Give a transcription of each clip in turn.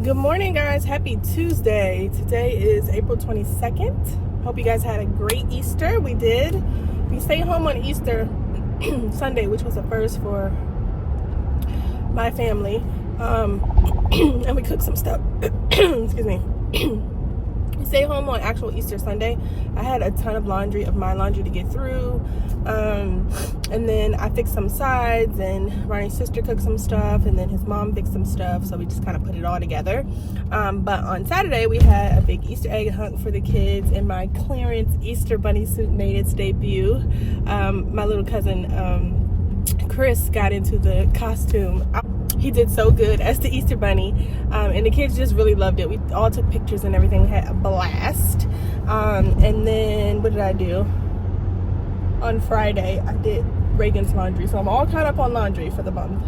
Good morning, guys. Happy Tuesday. Today is April 22nd. Hope you guys had a great Easter. We did. We stayed home on Easter Sunday, which was a first for my family. And we cooked some stuff. Excuse me. We stayed home on actual Easter Sunday. I had a ton of my laundry to get through. And then I fixed some sides, and Ronnie's sister cooked some stuff, and then his mom fixed some stuff, so we just kind of put it all together. But on Saturday, we had a big Easter egg hunt for the kids, and my clearance Easter bunny suit made its debut. My little cousin, Chris, got into the costume. He did so good as the Easter bunny, and the kids just really loved it. We all took pictures and everything. We had a blast. And then what did I do? On Friday, I did Reagan's laundry, so I'm all caught up on laundry for the month.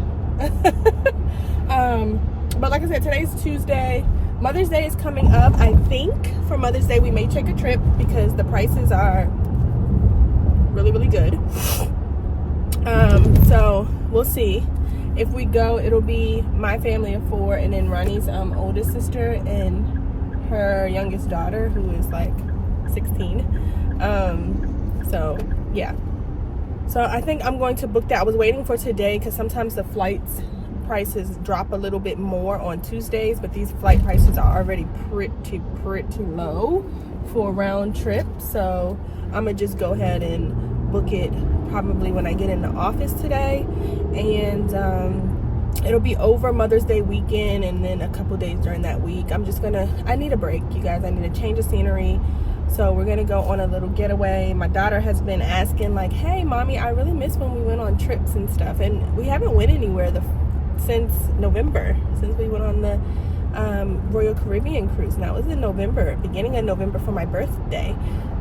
But like I said, today's Tuesday. Mother's Day is coming up. I think for Mother's Day we may take a trip because the prices are really, really good. So we'll see. If we go, it'll be my family of 4, and then Ronnie's oldest sister and her youngest daughter, who is like 16. So yeah. So I think I'm going to book that. I was waiting for today because sometimes the flights prices drop a little bit more on Tuesdays, but these flight prices are already pretty low for a round trip. So I'm gonna just go ahead and book it probably when I get in the office today, and it'll be over Mother's Day weekend and then a couple days during that week. I need a break, you guys. I need a change of scenery. So we're gonna go on a little getaway. My daughter has been asking like, hey mommy, I really miss when we went on trips and stuff, and we haven't went anywhere since November, since we went on the Royal Caribbean cruise. Now it was in November, beginning of November, for my birthday.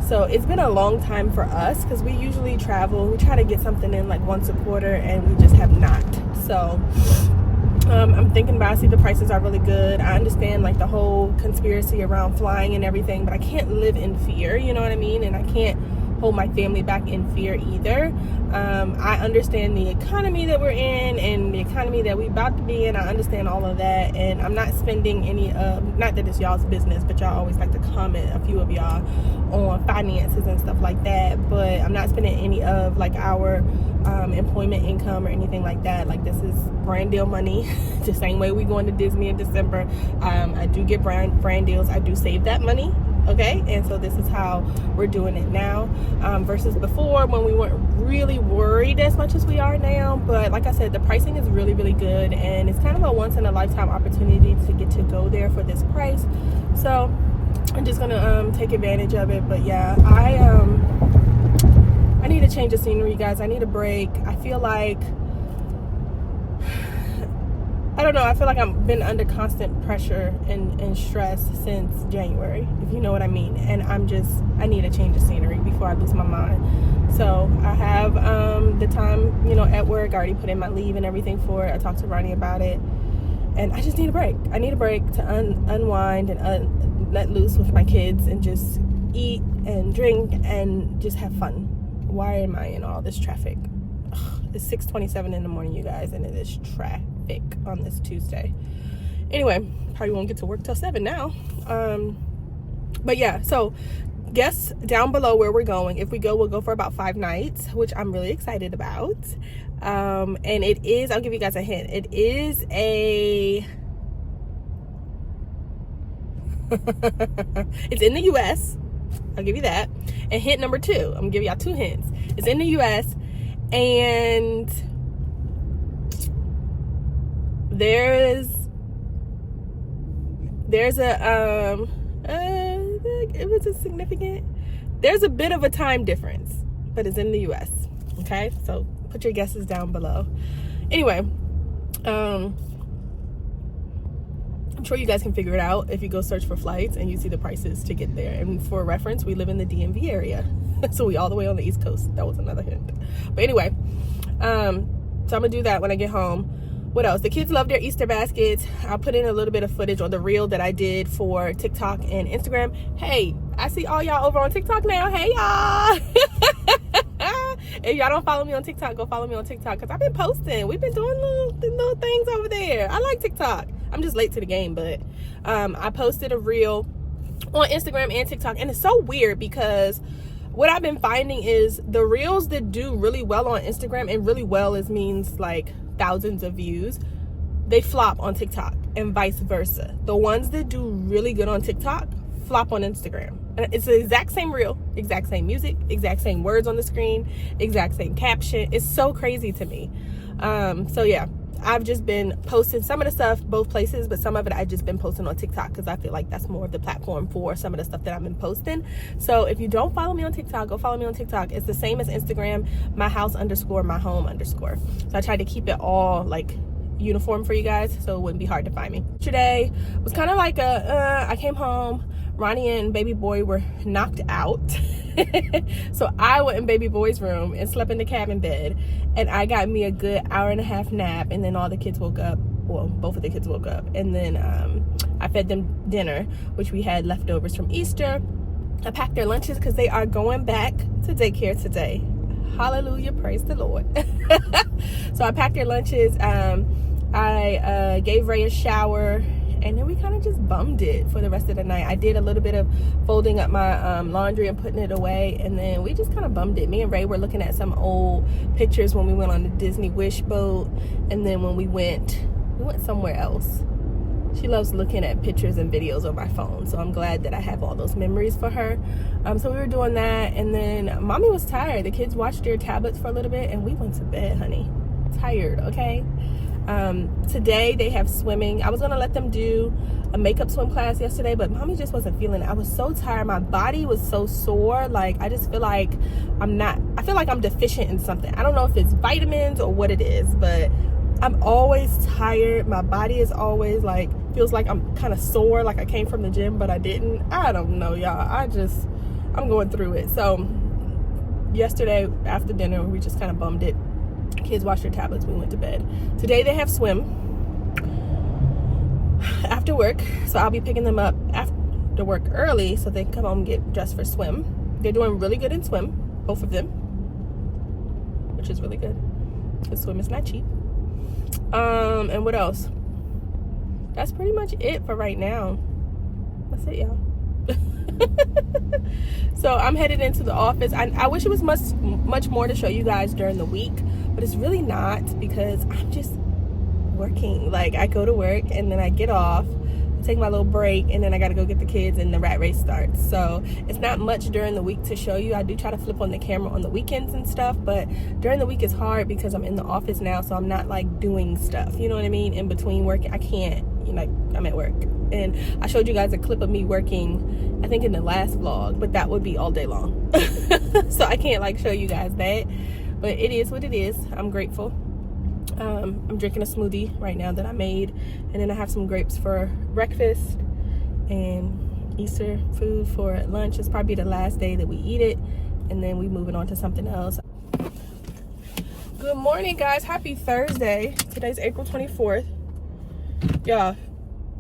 So it's been a long time for us because we usually travel. We try to get something in like once a quarter, and we just have not. So I'm thinking about it. See, the prices are really good. I understand like the whole conspiracy around flying and everything, but I can't live in fear, you know what I mean? And I can't hold my family back in fear either. I understand the economy that we're in and the economy that we're about to be in. I understand all of that, and I'm not spending any not that it's y'all's business, but y'all always like to comment, a few of y'all, on finances and stuff like that. But I'm not spending any of like our employment income or anything like that. Like, this is brand deal money. The same way we going to Disney in December. I do get brand deals. I do save that money. Okay, and so this is how we're doing it now, versus before when we weren't really worried as much as we are now. But like I said, the pricing is really, really good, and it's kind of a once-in-a-lifetime opportunity to get to go there for this price. So I'm just gonna take advantage of it. But yeah, I need a change of scenery, guys. I need a break. I feel like, I don't know, I feel like I've been under constant pressure and stress since January, if you know what I mean. And I need a change of scenery before I lose my mind. So I have the time, at work. I already put in my leave and everything for it. I talked to Ronnie about it. And I just need a break. I need a break to unwind and let loose with my kids and just eat and drink and just have fun. Why am I in all this traffic? It's 6:27 in the morning, you guys, and it is traffic on this Tuesday. Anyway, probably won't get to work till 7 now. But yeah, so guess down below where we're going. If we go, we'll go for about 5 nights, which I'm really excited about. And it is, I'll give you guys a hint. It is it's in the US. I'll give you that. And hint number 2, I'm gonna give y'all 2 hints. It's in the US, and there's a it was a significant, there's a bit of a time difference, but it's in the US. Okay, so put your guesses down below. Anyway, I'm sure you guys can figure it out if you go search for flights and you see the prices to get there. And for reference, we live in the DMV area. So we all the way on the East Coast. That was another hint. But anyway, so I'm gonna do that when I get home. What else? The kids love their Easter baskets. I'll put in a little bit of footage on the reel that I did for TikTok and Instagram. Hey, I see all y'all over on TikTok now. Hey y'all. If y'all don't follow me on TikTok, go follow me on TikTok, because I've been posting. We've been doing little things over there. I like TikTok. I'm just late to the game. But I posted a reel on Instagram and TikTok, and it's so weird because what I've been finding is the reels that do really well on Instagram, and really well means like thousands of views, they flop on TikTok, and vice versa. The ones that do really good on TikTok flop on Instagram. And it's the exact same reel, exact same music, exact same words on the screen, exact same caption. It's so crazy to me. So yeah, I've just been posting some of the stuff both places, but some of it I've just been posting on TikTok because I feel like that's more of the platform for some of the stuff that I've been posting. So if you don't follow me on TikTok, go follow me on TikTok. It's the same as Instagram, myhouse_myhome_. So I tried to keep it all like uniform for you guys so it wouldn't be hard to find me. Today was kind of like I came home, Ronnie and baby boy were knocked out. So I went in baby boy's room and slept in the cabin bed, and I got me a good hour-and-a-half nap, and then all the kids woke up. Well, both of the kids woke up, and then I fed them dinner, which we had leftovers from Easter. I packed their lunches because they are going back to daycare today. Hallelujah, praise the Lord. So I packed their lunches. I gave Ray a shower, and then we kind of just bummed it for the rest of the night. I did a little bit of folding up my laundry and putting it away, and then we just kind of bummed it. Me and Ray were looking at some old pictures when we went on the Disney Wish boat, and then when we went somewhere else. She loves looking at pictures and videos on my phone, so I'm glad that I have all those memories for her. So we were doing that, and then mommy was tired. The kids watched their tablets for a little bit, and we went to bed, honey. Tired, okay? Today they have swimming. I was gonna let them do a makeup swim class yesterday, but mommy just wasn't feeling it. I was so tired. My body was so sore. Like, I just feel like I feel like I'm deficient in something. I don't know if it's vitamins or what it is, but I'm always tired. My body is always like, feels like I'm kind of sore, like I came from the gym, but I didn't. I don't know, y'all. I'm going through it. So yesterday after dinner, we just kind of bummed it. Kids watched their tablets, we went to bed. Today they have swim after work, so I'll be picking them up after work early so they can come home and get dressed for swim. They're doing really good in swim, both of them, which is really good because swim is not cheap. And what else? That's pretty much it for right now. That's it, y'all. So I'm headed into the office. I wish it was much more to show you guys during the week, but it's really not, because I'm just working. Like, I go to work and then I get off, take my little break, and then I gotta go get the kids and the rat race starts. So it's not much during the week to show you. I do try to flip on the camera on the weekends and stuff, but during the week it's hard because I'm in the office now, so I'm not like doing stuff, you know what I mean, in between work. I can't, you know, I'm at work. And I showed you guys a clip of me working, I think in the last vlog, but that would be all day long. So I can't like show you guys that, but it is what it is. I'm grateful. I'm drinking a smoothie right now that I made, and then I have some grapes for breakfast and Easter food for lunch. It's probably the last day that we eat it, and then we moving on to something else. Good morning, guys. Happy Thursday. Today's April 24th. Yeah,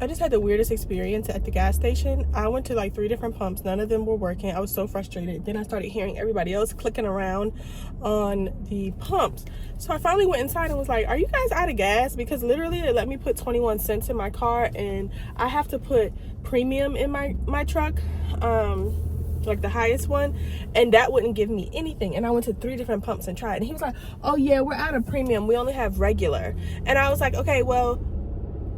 I just had the weirdest experience at the gas station. I went to like 3 different pumps. None of them were working. I was so frustrated. Then I started hearing everybody else clicking around on the pumps. So I finally went inside and was like, are you guys out of gas? Because literally they let me put 21 cents in my car, and I have to put premium in my truck, like the highest one, and that wouldn't give me anything. And I went to 3 different pumps and tried, and he was like, oh yeah, we're out of premium. We only have regular. And I was like, okay, well,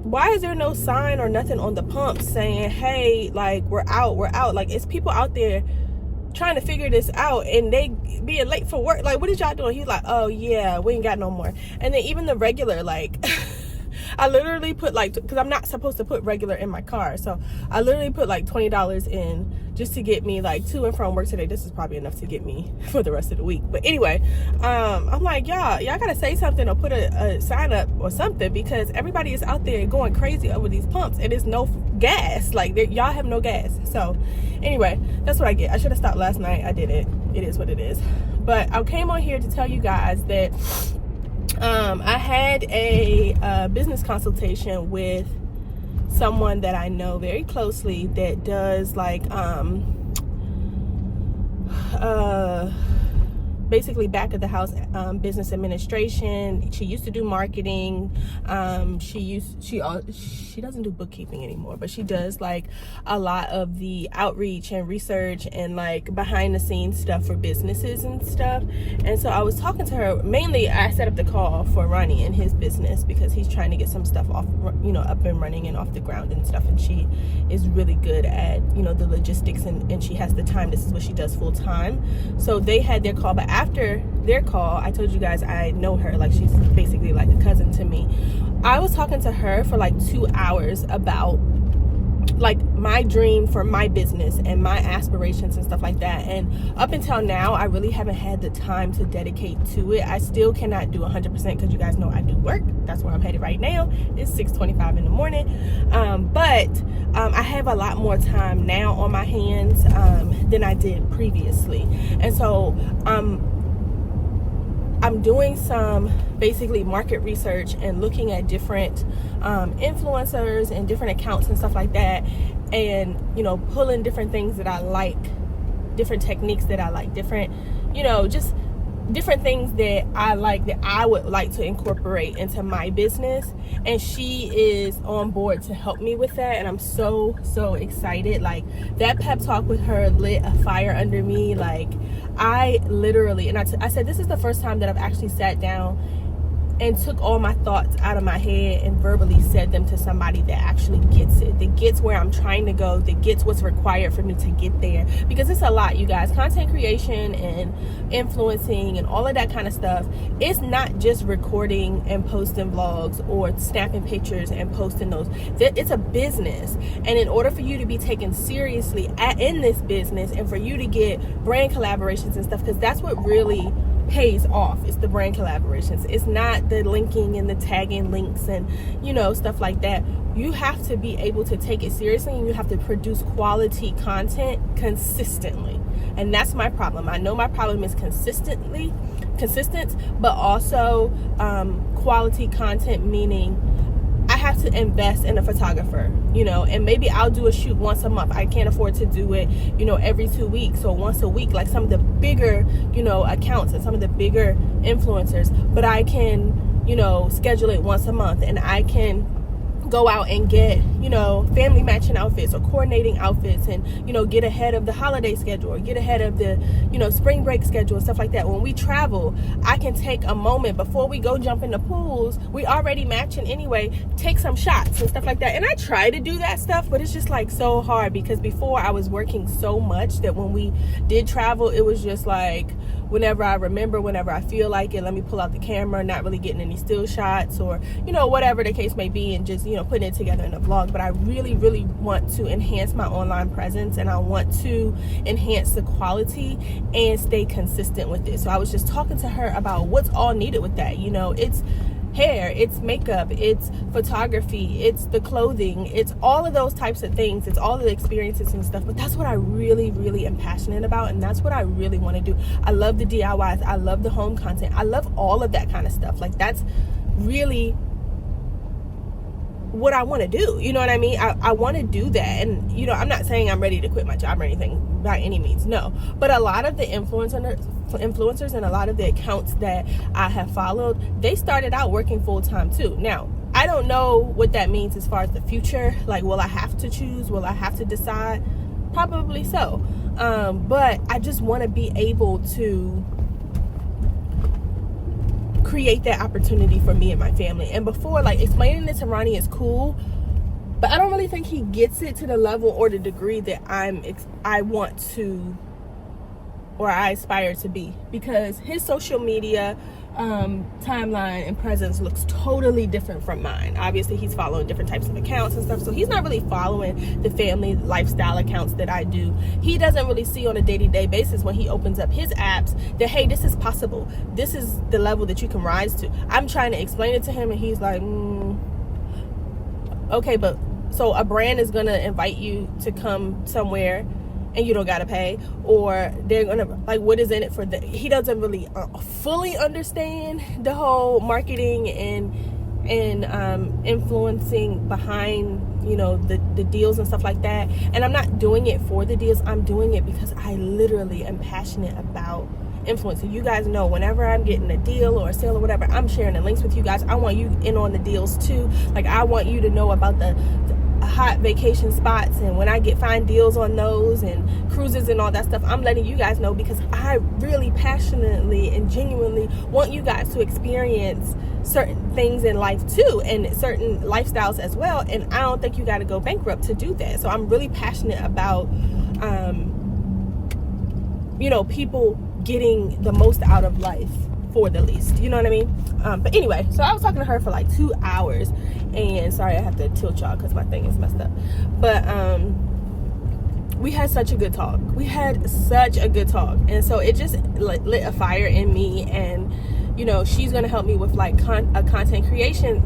why is there no sign or nothing on the pump saying, hey, like, we're out? Like, it's people out there trying to figure this out, and they being late for work. Like, what is y'all doing? He's like, oh yeah, we ain't got no more. And then even the regular, like, I literally put like, because I'm not supposed to put regular in my car, so I literally put like $20 in just to get me like to and from work today. This is probably enough to get me for the rest of the week. But anyway, I'm like, y'all gotta say something or put a sign up or something, because everybody is out there going crazy over these pumps and there's no gas. Like, y'all have no gas. So anyway, that's what I get. I should have stopped last night. I didn't. It is what it is. But I came on here to tell you guys that I had a business consultation with someone that I know very closely that does like basically back of the house business administration. She used to do marketing. She doesn't do bookkeeping anymore, but she does like a lot of the outreach and research and like behind the scenes stuff for businesses and stuff. And so I was talking to her. Mainly I set up the call for Ronnie and his business because he's trying to get some stuff off, up and running and off the ground and stuff. And she is really good at, the logistics, and she has the time. This is what she does full time. So they had their call, but after their call, I told you guys I know her, like she's basically like a cousin to me. I was talking to her for like 2 hours about like my dream for my business and my aspirations and stuff like that. And up until now, I really haven't had the time to dedicate to it. I still cannot do 100% because you guys know I do work. That's where I'm headed right now. It's 6:25 in the morning. But I have a lot more time now on my hands than I did previously. And so I'm doing some basically market research and looking at different influencers and different accounts and stuff like that, and pulling different things that I like, different techniques that I like, different just different things that I like that I would like to incorporate into my business. And she is on board to help me with that, and I'm so excited. Like that pep talk with her lit a fire under me. Like I literally, and I said this is the first time that I've actually sat down and took all my thoughts out of my head and verbally said them to somebody that actually gets it, that gets where I'm trying to go, that gets what's required for me to get there. Because it's a lot, you guys. Content creation and influencing and all of that kind of stuff, it's not just recording and posting vlogs or snapping pictures and posting those. It's a business, and in order for you to be taken seriously in this business and for you to get brand collaborations and stuff, because that's what really pays off. It's the brand collaborations. It's not the linking and the tagging links and stuff like that. You have to be able to take it seriously, and you have to produce quality content consistently. And that's my problem. I know my problem is consistent, but also quality content, meaning I have to invest in a photographer, and maybe I'll do a shoot once a month. I can't afford to do it, every 2 weeks or once a week, like some of the bigger, accounts and some of the bigger influencers. But I can, schedule it once a month, and I can go out and get, family matching outfits or coordinating outfits, and, get ahead of the holiday schedule or get ahead of the, spring break schedule and stuff like that. When we travel, I can take a moment before we go jump in the pools. We already matching anyway, take some shots and stuff like that. And I try to do that stuff, but it's just like so hard, because before I was working so much that when we did travel, it was just like, whenever I remember, whenever I feel like it, let me pull out the camera, not really getting any still shots or, whatever the case may be, and just, putting it together in a vlog. But I really, really want to enhance my online presence, and I want to enhance the quality and stay consistent with it. So I was just talking to her about what's all needed with that. It's hair, it's makeup, it's photography, it's the clothing, it's all of those types of things, it's all of the experiences and stuff. But that's what I really, really am passionate about, and that's what I really want to do. I love the DIYs, I love the home content, I love all of that kind of stuff. Like that's really what I want to do. You know what I mean? I want to do that. And I'm not saying I'm ready to quit my job or anything by any means, no. But a lot of the influencers and a lot of the accounts that I have followed, they started out working full-time too. Now, I don't know what that means as far as the future. Like, will I have to choose? Will I have to decide? Probably so. But I just want to be able to create that opportunity for me and my family. And before, like, explaining it to Ronnie is cool, but I don't really think he gets it to the level or the degree that I want to, or I aspire to be, because his social media timeline and presence looks totally different from mine. Obviously, he's following different types of accounts and stuff, so he's not really following the family lifestyle accounts that I do. He doesn't really see on a day-to-day basis when he opens up his apps that, hey, this is possible, this is the level that you can rise to. I'm trying to explain it to him, and he's like, okay, but so a brand is gonna invite you to come somewhere and you don't gotta pay, or they're gonna, like, what is in it for he doesn't really fully understand the whole marketing and influencing behind the deals and stuff like that. And I'm not doing it for the deals, I'm doing it because I literally am passionate about influencer. You guys know whenever I'm getting a deal or a sale or whatever, I'm sharing the links with you guys. I want you in on the deals too. Like, I want you to know about the hot vacation spots, and when I find deals on those and cruises and all that stuff, I'm letting you guys know, because I really passionately and genuinely want you guys to experience certain things in life too, and certain lifestyles as well. And I don't think you got to go bankrupt to do that. So I'm really passionate about people getting the most out of life for the least, you know what I mean? But anyway, so I was talking to her for like 2 hours, and sorry I have to tilt y'all because my thing is messed up, but we had such a good talk. And so it just lit a fire in me. And she's gonna help me with like a content creation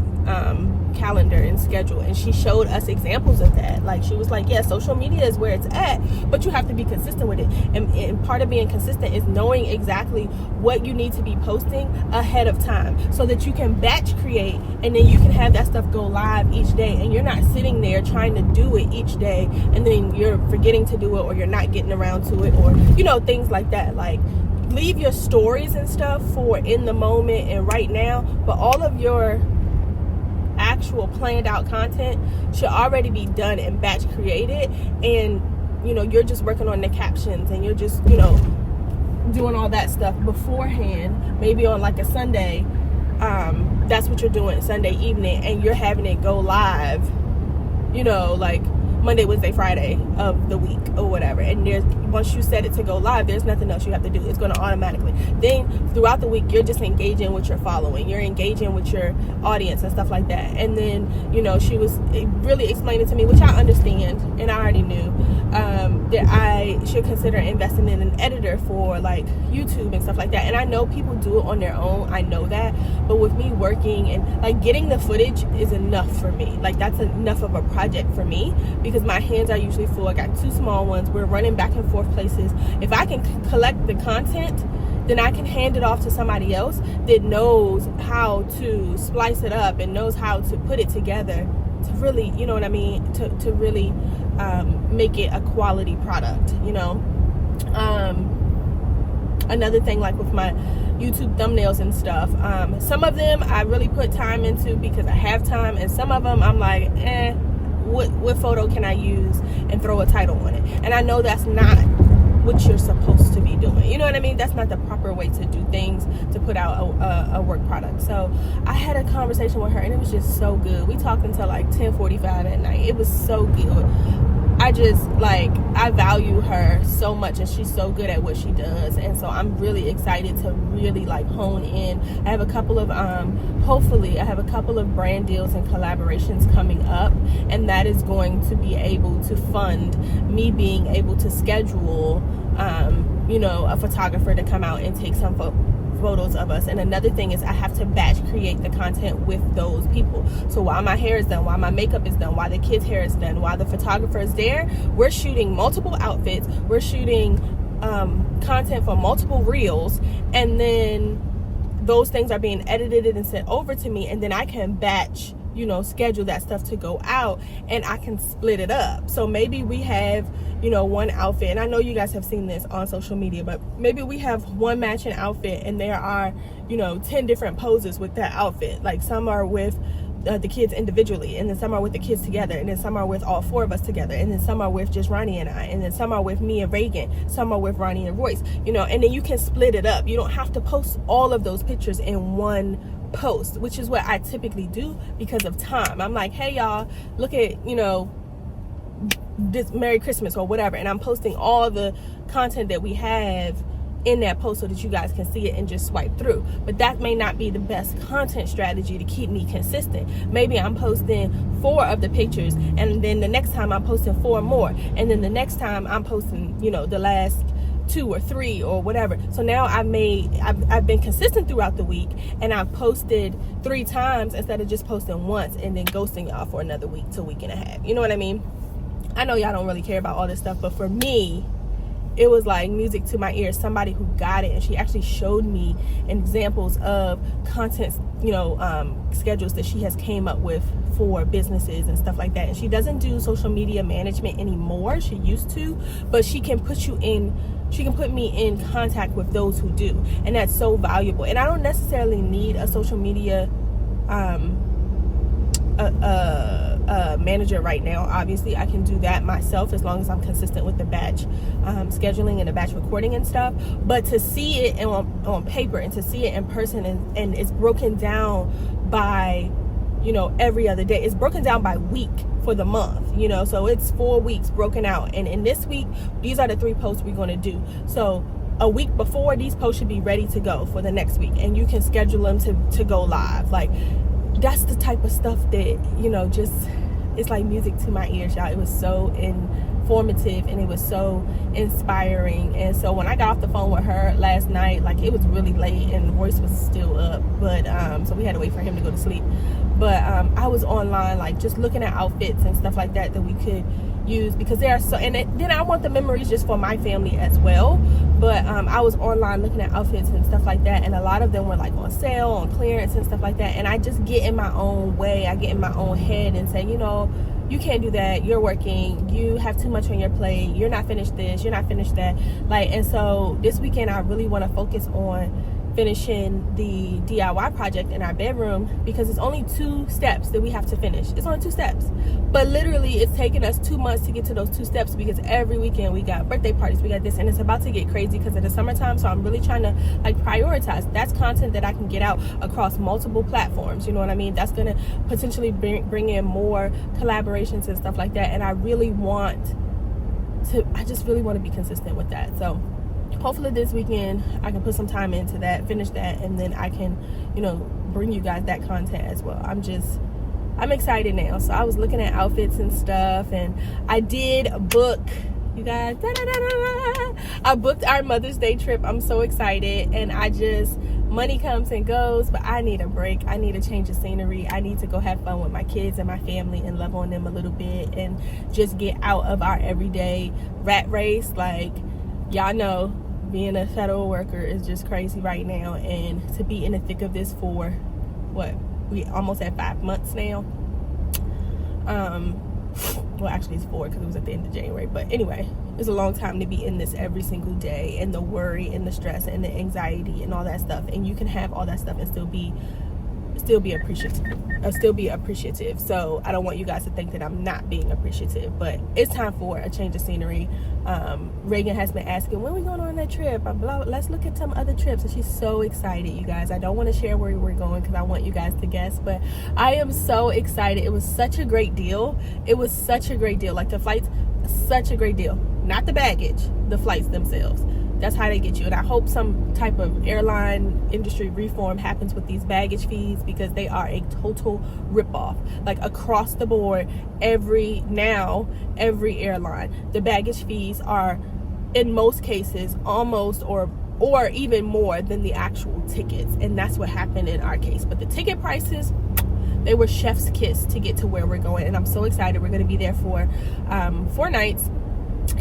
calendar and schedule, and she showed us examples of that. Like, she was like, yeah, social media is where it's at, but you have to be consistent with it, and part of being consistent is knowing exactly what you need to be posting ahead of time, so that you can batch create, and then you can have that stuff go live each day, and you're not sitting there trying to do it each day and then you're forgetting to do it, or you're not getting around to it, or things like that. Like, leave your stories and stuff for in the moment and right now, but all of your actual planned out content should already be done and batch created, and you're just working on the captions, and you're just doing all that stuff beforehand, maybe on like a Sunday. That's what you're doing Sunday evening, and you're having it go live like Monday, Wednesday, Friday of the week or whatever. And once you set it to go live, there's nothing else you have to do. It's going to automatically. Then throughout the week, you're just engaging with your following. You're engaging with your audience and stuff like that. And then, she was really explaining to me, which I understand and I already knew, that I should consider investing in an editor for like YouTube and stuff like that. And I know people do it on their own. I know that. But with me working and like getting the footage is enough for me. Like, that's enough of a project for me, because my hands are usually full. I got 2 small ones. We're running back and forth places. If I can collect the content, then I can hand it off to somebody else that knows how to splice it up and knows how to put it together to really, you know what I mean, to really make it a quality product, Another thing, like with my YouTube thumbnails and stuff, some of them I really put time into because I have time, and some of them I'm like, what photo can I use and throw a title on it? And I know that's not what you're supposed to be doing. You know what I mean? That's not the proper way to do things, to put out a work product. So I had a conversation with her, and it was just so good. We talked until like 10:45 at night. It was so good. I value her so much, and she's so good at what she does. And so I'm really excited to really like hone in. I have a couple of hopefully I have a couple of brand deals and collaborations coming up, and that is going to be able to fund me being able to schedule a photographer to come out and take some photos of us. And another thing is I have to batch create the content with those people. So while my hair is done, while my makeup is done, while the kids' hair is done, while the photographer is there, we're shooting multiple outfits, we're shooting content for multiple reels, and then those things are being edited and sent over to me, and then I can batch schedule that stuff to go out, and I can split it up. So maybe we have one outfit, and I know you guys have seen this on social media, but maybe we have one matching outfit, and there are 10 different poses with that outfit. Like, some are with the kids individually, and then some are with the kids together, and then some are with all 4 of us together, and then some are with just Ronnie and I, and then some are with me and Reagan, some are with Ronnie and Royce, and then you can split it up. You don't have to post all of those pictures in one post, which is what I typically do because of time. I'm like, hey y'all, look at this Merry Christmas or whatever, and I'm posting all the content that we have in that post so that you guys can see it and just swipe through. But that may not be the best content strategy to keep me consistent. Maybe I'm posting 4 of the pictures, and then the next time I'm posting 4 more, and then the next time I'm posting the last 2 or 3 or whatever. So now I've been consistent throughout the week, and I've posted 3 times instead of just posting once and then ghosting y'all for another week to week and a half. You know what I mean? I know y'all don't really care about all this stuff, but for me, it was like music to my ears. Somebody who got it, and she actually showed me examples of content, schedules that she has came up with for businesses and stuff like that. And she doesn't do social media management anymore. She used to, but she can put me in contact with those who do, and that's so valuable. And I don't necessarily need a social media manager right now. Obviously, I can do that myself as long as I'm consistent with the batch scheduling and the batch recording and stuff. But to see it on paper and to see it in person, and it's broken down by every other day. It's broken down by week for the month, so it's 4 weeks broken out. And in this week, these are the 3 posts we're going to do. So a week before, these posts should be ready to go for the next week, and you can schedule them to go live. Like, that's the type of stuff that, just, it's like music to my ears, y'all. It was so informative, and it was so inspiring. And so when I got off the phone with her last night, like, it was really late and the voice was still up, but so we had to wait for him to go to sleep. But I was online, like, just looking at outfits and stuff like that we could use, because there are so, and then I want the memories just for my family as well. But I was online looking at outfits and stuff like that, and a lot of them were like on sale, on clearance and stuff like that. And I just get in my own way, I get in my own head and say, you can't do that, you're working, you have too much on your plate, you're not finished this, you're not finished that. Like, and so this weekend I really want to focus on finishing the DIY project in our bedroom, because it's only 2 steps that we have to finish. It's only 2 steps, but literally it's taken us 2 months to get to those 2 steps, because every weekend we got birthday parties, we got this, and it's about to get crazy because of the summertime. So I'm really trying to like prioritize. That's content that I can get out across multiple platforms, you know what I mean? That's gonna potentially bring in more collaborations and stuff like that. And I just really want to be consistent with that. So hopefully this weekend I can put some time into that, finish that, and then I can, bring you guys that content as well. I'm excited now. So I was looking at outfits and stuff, and I did book, you guys, I booked our Mother's Day trip. I'm so excited, and money comes and goes, but I need a break. I need a change of scenery. I need to go have fun with my kids and my family and love on them a little bit, and just get out of our everyday rat race. Like, y'all know, being a federal worker is just crazy right now, and to be in the thick of this for we almost at 5 months now. Well, actually it's 4, because it was at the end of January, but anyway, it's a long time to be in this every single day, and the worry and the stress and the anxiety and all that stuff. And you can have all that stuff and still be appreciative. So I don't want you guys to think that I'm not being appreciative, but it's time for a change of scenery. Reagan has been asking, when are we going on that trip? Let's look at some other trips, and she's so excited, you guys. I don't want to share where we're going because I want you guys to guess, but I am so excited. It was such a great deal. Like, the flights, such a great deal. Not the baggage, the flights themselves. That's how they get you. And I hope some type of airline industry reform happens with these baggage fees, because they are a total ripoff. Like, across the board, every airline, the baggage fees are, in most cases, almost or even more than the actual tickets. And that's what happened in our case. But the ticket prices, they were chef's kiss to get to where we're going. And I'm so excited. We're going to be there for 4 nights.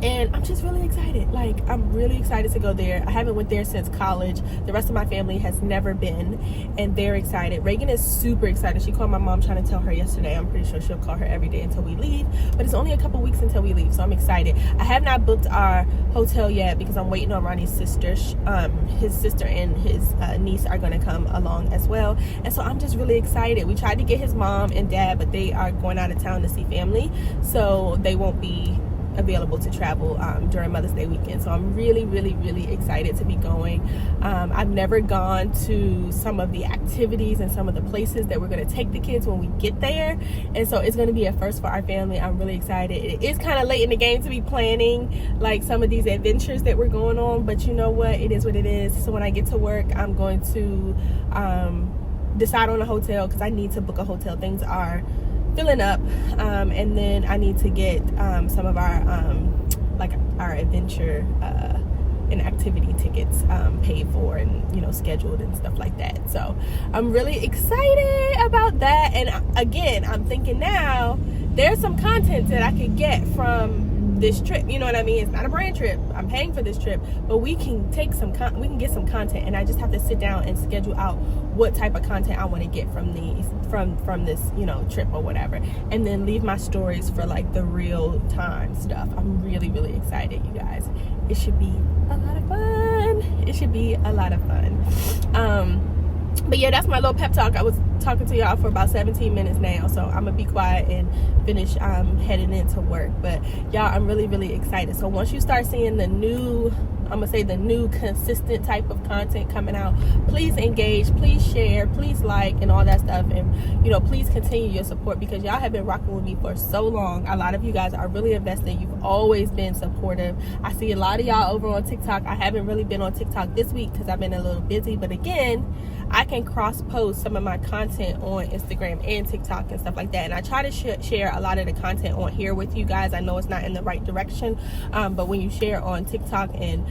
And I'm just really excited. Like, I'm really excited to go there. I haven't went there since college. The rest of my family has never been, and they're excited. Reagan is super excited. She called my mom trying to tell her yesterday. I'm pretty sure she'll call her every day until we leave, but it's only a couple weeks until we leave, so I'm excited. I have not booked our hotel yet because I'm waiting on Ronnie's sister. His sister and his niece are going to come along as well, and so I'm just really excited. We tried to get his mom and dad, but they are going out of town to see family, so they won't be available to travel during Mother's Day weekend. So I'm really, really, really excited to be going. I've never gone to some of the activities and some of the places that we're going to take the kids when we get there, and so it's going to be a first for our family. I'm really excited. It is kind of late in the game to be planning like some of these adventures that we're going on, but you know what, it is what it is. So when I get to work, I'm going to decide on a hotel, because I need to book a hotel. Things are filling up, and then I need to get some of our our adventure and activity tickets paid for and scheduled and stuff like that. So I'm really excited about that. And again, I'm thinking now there's some content that I could get from this trip, you know what I mean? It's not a brand trip. I'm paying for this trip, but we can take we can get some content, and I just have to sit down and schedule out what type of content I want to get from this, you know, trip or whatever, and then leave my stories for like the real time stuff. I'm really, really excited, you guys. It should be a lot of fun. It should be a lot of fun. But yeah, that's my little pep talk. I was talking to y'all for about 17 minutes now, so I'm gonna be quiet and finish heading into work. But y'all, I'm really, really excited. So once you start seeing the new, I'm gonna say the new consistent type of content coming out, please engage, please share, please like, and all that stuff. And you know, please continue your support, because y'all have been rocking with me for so long. A lot of you guys are really invested. You've always been supportive. I see a lot of y'all over on TikTok. I haven't really been on TikTok this week because I've been a little busy, but again, I can cross post some of my content on Instagram and TikTok and stuff like that, and I try to share a lot of the content on here with you guys. I know it's not in the right direction, but when you share on TikTok and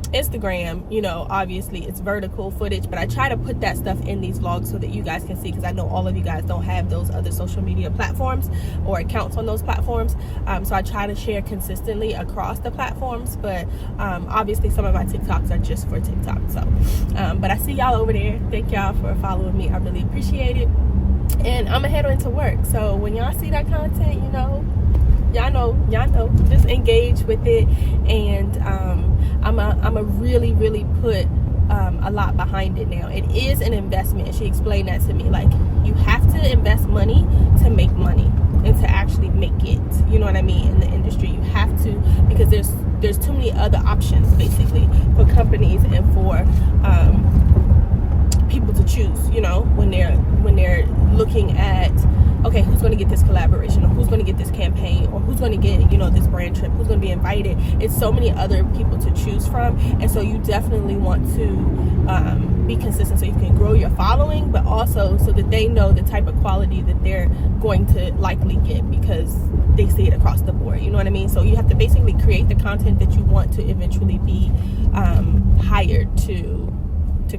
Instagram, you know, obviously it's vertical footage, but I try to put that stuff in these vlogs so that you guys can see, because I know all of you guys don't have those other social media platforms or accounts on those platforms, so I try to share consistently across the platforms, but obviously some of my TikToks are just for TikTok. So but I see y'all over there. Thank y'all for following me. I really appreciate it, and I'm gonna head into work. So when y'all see that content, you know, y'all know, just engage with it, and I'm a really, really put a lot behind it now. It is an investment. She explained that to me. Like, you have to invest money to make money and to actually make it. You know what I mean? In the industry, you have to, because there's too many other options basically for companies and for people to choose. You know, when they're looking at, okay, who's going to get this collaboration, or who's going to get this campaign, or who's going to get, you know, this brand trip, who's going to be invited. It's so many other people to choose from, and so you definitely want to be consistent so you can grow your following, but also so that they know the type of quality that they're going to likely get, because they see it across the board. You know what I mean? So you have to basically create the content that you want to eventually be hired to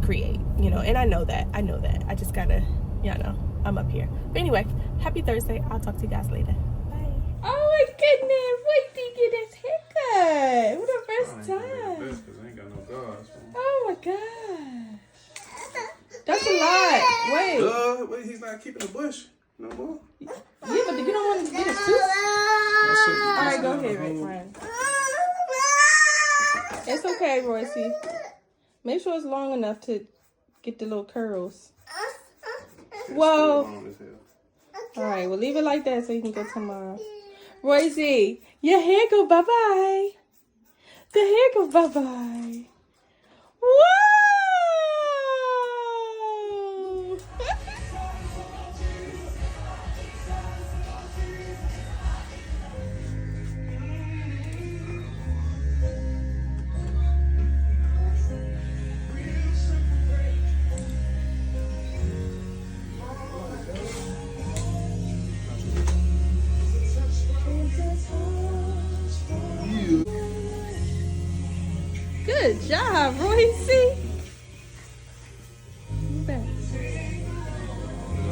create, you know. And I know that. I just gotta, you know, I'm up here. But anyway, happy Thursday. I'll talk to you guys later. Bye. Oh my goodness, wait till you get his haircut. What the first time. I ain't got no guards. Oh my gosh. That's a lot. Wait, he's not keeping the bush no more. Yeah, but you don't want to get it too. All right, go ahead, Ryan. It's okay, Royce. Make sure it's long enough to get the little curls. Whoa. All right, we'll leave it like that so you can go tomorrow. Royce, your hair go bye-bye. The hair go bye-bye. Whoa! Good job, Royce.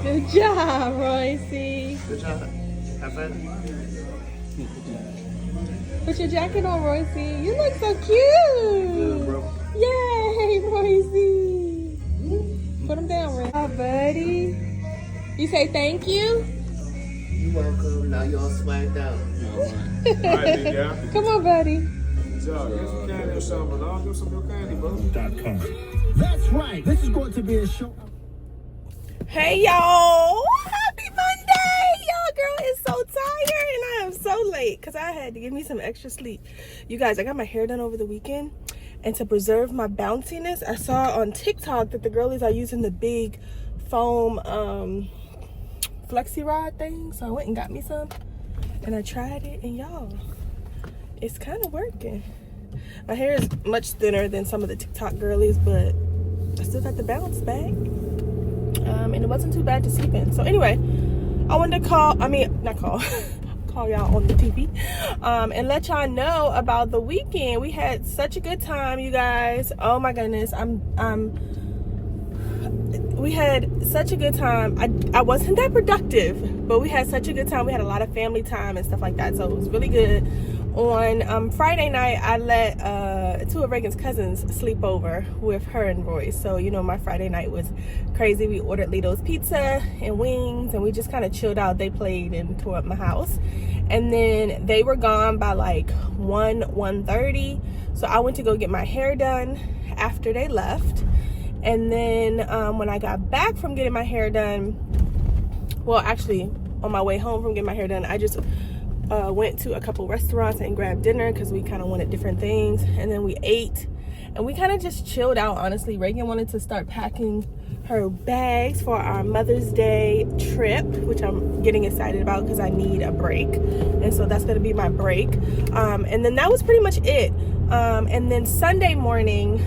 Good job, Royce. Good job. Have fun. Put your jacket on, Royce. You look so cute. Good, bro. Yay, Royce. Put him down, Royce. Oh, buddy. You say thank you? You're welcome. Now you all swagged out. Come on, buddy. That's right. This is going to be a show. Hey, y'all. Happy Monday. Y'all, girl is so tired, and I am so late because I had to give me some extra sleep. You guys, I got my hair done over the weekend, and to preserve my bounciness, I saw on TikTok that the girlies are using the big foam flexi rod thing, so I went and got me some, and I tried it, and y'all, it's kind of working. My hair is much thinner than some of the TikTok girlies, but I still got the bounce back, and it wasn't too bad to sleep in. So anyway, I wanted to call y'all on the TV and let y'all know about the weekend. We had such a good time, you guys. Oh my goodness, we had such a good time. I wasn't that productive, but we had such a good time. We had a lot of family time and stuff like that, so it was really good. On Friday night, I let two of Reagan's cousins sleep over with her and Royce. So, you know, my Friday night was crazy. We ordered Lito's Pizza and wings, and we just kind of chilled out. They played and tore up my house. And then they were gone by like 1:30. So I went to go get my hair done after they left. And then when I got back from getting my hair done, well, actually, on my way home from getting my hair done, I just went to a couple restaurants and grabbed dinner because we kind of wanted different things. And then we ate and we kind of just chilled out, honestly. Reagan wanted to start packing her bags for our Mother's Day trip, which I'm getting excited about because I need a break. And so that's going to be my break. And then that was pretty much it. And then Sunday morning,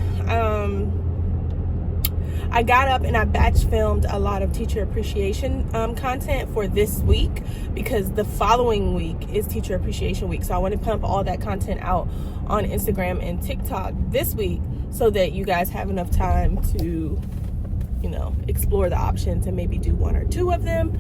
I got up and I batch filmed a lot of teacher appreciation content for this week, because the following week is teacher appreciation week. So I want to pump all that content out on Instagram and TikTok this week so that you guys have enough time to, you know, explore the options and maybe do one or two of them,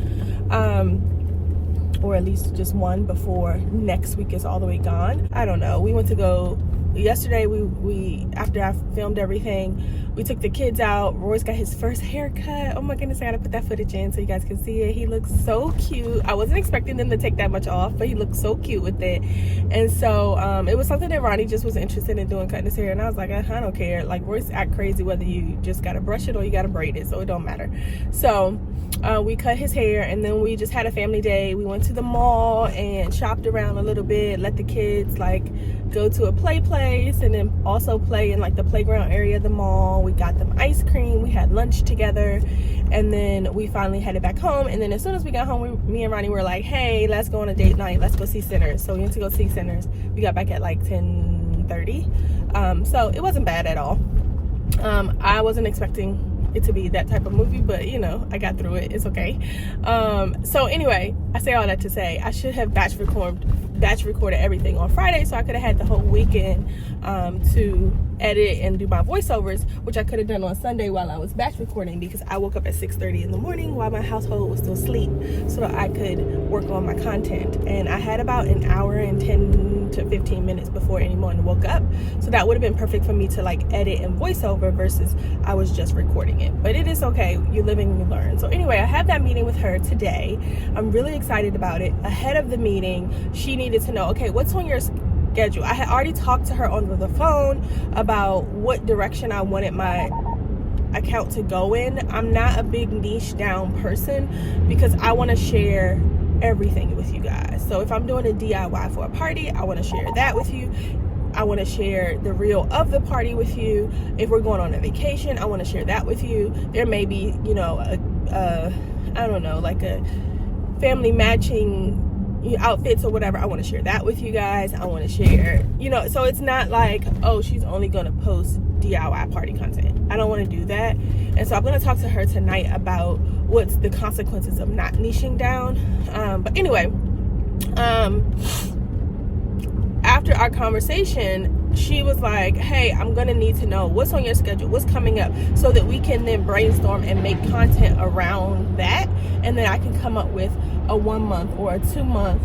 or at least just one before next week is all the way gone. I don't know. We went to go yesterday. We after I filmed everything, we took the kids out. Royce got his first haircut. Oh my goodness, I gotta put that footage in so you guys can see it. He looks so cute. I wasn't expecting them to take that much off, but he looked so cute with it. And so it was something that Ronnie just was interested in doing, cutting his hair. And I was like, I don't care. Like, Royce act crazy whether you just gotta brush it or you gotta braid it, so it don't matter. So we cut his hair, and then we just had a family day. We went to the mall and shopped around a little bit, let the kids like go to a play place and then also play in like the playground area of the mall. We got them ice cream, we had lunch together, and then we finally headed back home. And then as soon as we got home, me and Ronnie were like, hey, let's go on a date night, let's go see Sinners. So we went to go see Sinners. We got back at like 10:30. So it wasn't bad at all. I wasn't expecting it to be that type of movie, but you know, I got through it. It's okay. So anyway, I say all that to say I should have batch recorded everything on Friday, so I could have had the whole weekend to edit and do my voiceovers, which I could have done on Sunday while I was batch recording, because I woke up at 6:30 in the morning while my household was still asleep, so that I could work on my content. And I had about an hour and 10 to 15 minutes before anyone woke up, so that would have been perfect for me to like edit and voiceover versus I was just recording it. But it is okay, you live and you learn. So anyway, I had that meeting with her today. I'm really excited about it. Ahead of the meeting, she needed to know, okay, what's on your schedule? I had already talked to her on the phone about what direction I wanted my account to go in. I'm not a big niche down person because I want to share everything with you guys. So if I'm doing a DIY for a party, I want to share that with you. I want to share the reel of the party with you. If we're going on a vacation, I want to share that with you. There may be, you know, I don't know, like a family matching outfits or whatever. I want to share that with you guys. I want to share, you know, so it's not like, oh, she's only going to post DIY party content. I don't want to do that. And so I'm going to talk to her tonight about what's the consequences of not niching down. But anyway, after our conversation, she was like, hey, I'm going to need to know what's on your schedule, what's coming up, so that we can then brainstorm and make content around that. And then I can come up with a 1 month or a 2 month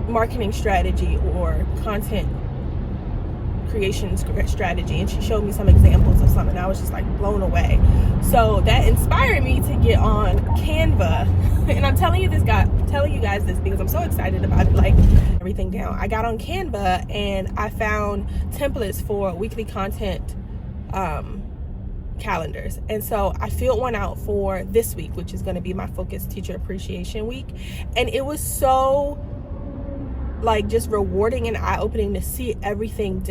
marketing strategy or content creation strategy. And she showed me some examples of something. I was just like blown away. So that inspired me to get on Canva. And I'm telling you guys this because I'm so excited about it, like everything down. I got on Canva and I found templates for weekly content calendars. And so I filled one out for this week, which is going to be my focus teacher appreciation week. And it was so like just rewarding and eye-opening to see everything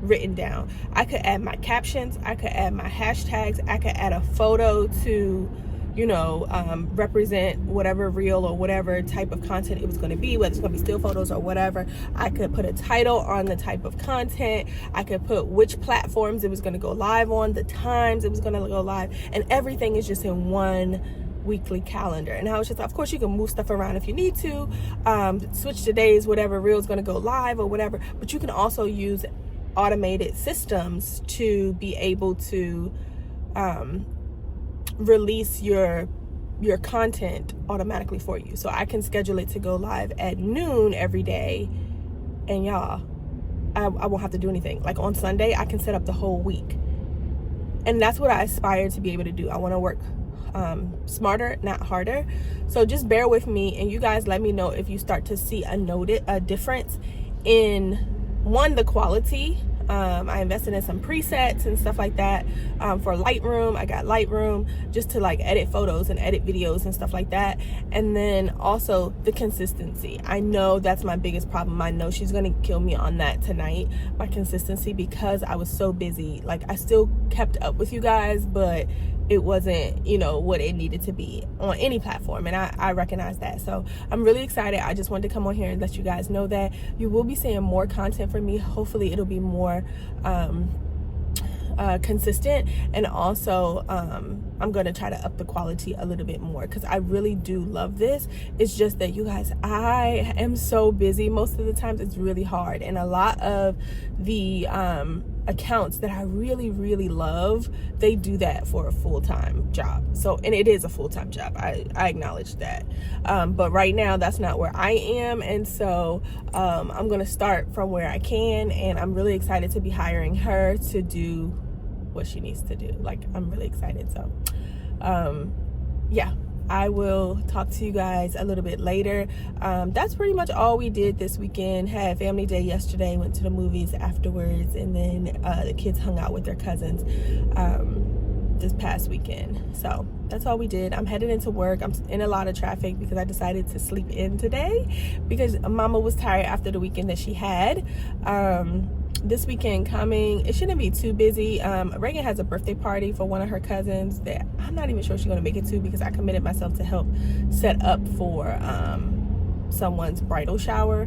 written down. I could add my captions, I could add my hashtags, I could add a photo to, you know, represent whatever reel or whatever type of content it was going to be, whether it's going to be still photos or whatever. I could put a title on the type of content. I could put which platforms it was going to go live on, the times it was going to go live, and everything is just in one weekly calendar. And I was just, of course you can move stuff around if you need to, switch the days, whatever reel is going to go live or whatever, but you can also use automated systems to be able to release your content automatically for you. So I can schedule it to go live at noon every day, and y'all, I won't have to do anything. Like on Sunday, I can set up the whole week. And that's what I aspire to be able to do. I want to work smarter, not harder. So just bear with me, and you guys let me know if you start to see a difference in, one, the quality. I invested in some presets and stuff like that for Lightroom. I got Lightroom just to like edit photos and edit videos and stuff like that. And then also the consistency. I know that's my biggest problem. I know she's gonna kill me on that tonight, my consistency, because I was so busy. Like, I still kept up with you guys, but it wasn't, you know, what it needed to be on any platform, and I recognize that. So I'm really excited. I just wanted to come on here and let you guys know that you will be seeing more content from me. Hopefully it'll be more consistent, and also I'm going to try to up the quality a little bit more, because I really do love this. It's just that, you guys, I am so busy most of the times. It's really hard, and a lot of the accounts that I really, really love, they do that for a full-time job. So, and it is a full-time job, I acknowledge that, but right now that's not where I am. And so I'm gonna start from where I can, and I'm really excited to be hiring her to do what she needs to do. Like, I'm really excited. So yeah, I will talk to you guys a little bit later. That's pretty much all we did this weekend. Had family day yesterday, went to the movies afterwards, and then the kids hung out with their cousins this past weekend. So that's all we did. I'm headed into work. I'm in a lot of traffic because I decided to sleep in today because mama was tired after the weekend that she had. This weekend coming, it shouldn't be too busy. Reagan has a birthday party for one of her cousins that I'm not even sure she's going to make it to, because I committed myself to help set up for someone's bridal shower,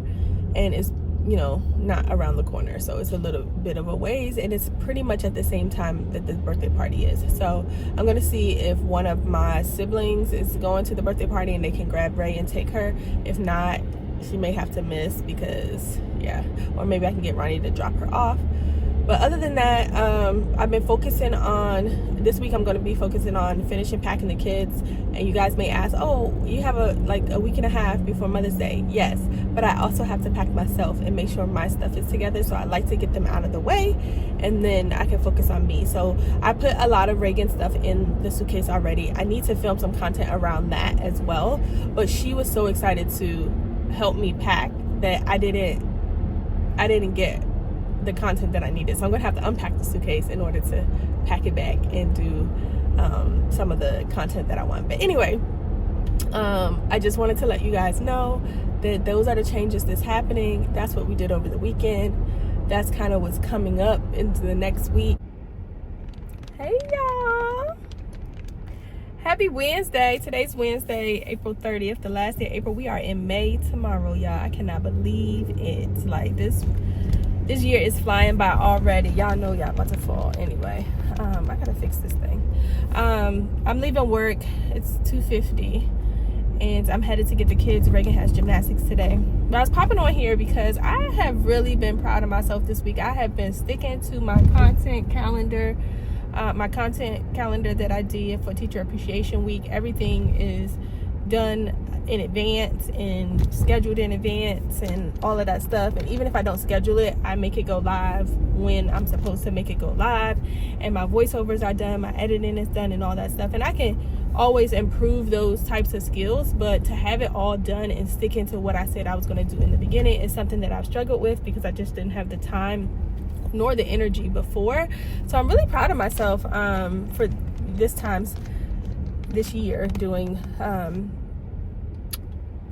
and it's, you know, not around the corner, so it's a little bit of a ways, and it's pretty much at the same time that the birthday party is. So I'm going to see if one of my siblings is going to the birthday party and they can grab Ray and take her. If not, she may have to miss, because yeah, or maybe I can get Ronnie to drop her off. But other than that, I've been focusing on, this week I'm going to be focusing on finishing packing the kids. And you guys may ask, oh, you have a week and a half before Mother's Day. Yes, but I also have to pack myself and make sure my stuff is together. So I like to get them out of the way, and then I can focus on me. So I put a lot of Reagan stuff in the suitcase already. I need to film some content around that as well. But she was so excited to help me pack that I didn't get the content that I needed. So I'm gonna have to unpack the suitcase in order to pack it back and do some of the content that I want. But anyway, I just wanted to let you guys know that those are the changes that's happening. That's what we did over the weekend. That's kind of what's coming up into the next week. Hey y'all, happy Wednesday. Today's Wednesday, April 30th, the last day of April. We are in May tomorrow, y'all. I cannot believe it. Like, this year is flying by already. Y'all know y'all about to fall. Anyway, I gotta fix this thing. I'm leaving work. It's 2:50, and I'm headed to get the kids. Reagan has gymnastics today. But I was popping on here because I have really been proud of myself this week. I have been sticking to my content calendar. That I did for Teacher Appreciation Week. Everything is done in advance and scheduled in advance and all of that stuff. And even if I don't schedule it, I make it go live when I'm supposed to make it go live. And my voiceovers are done, my editing is done, and all that stuff. And I can always improve those types of skills, but to have it all done and sticking to what I said I was going to do in the beginning is something that I've struggled with, because I just didn't have the time nor the energy before. So I'm really proud of myself for this year doing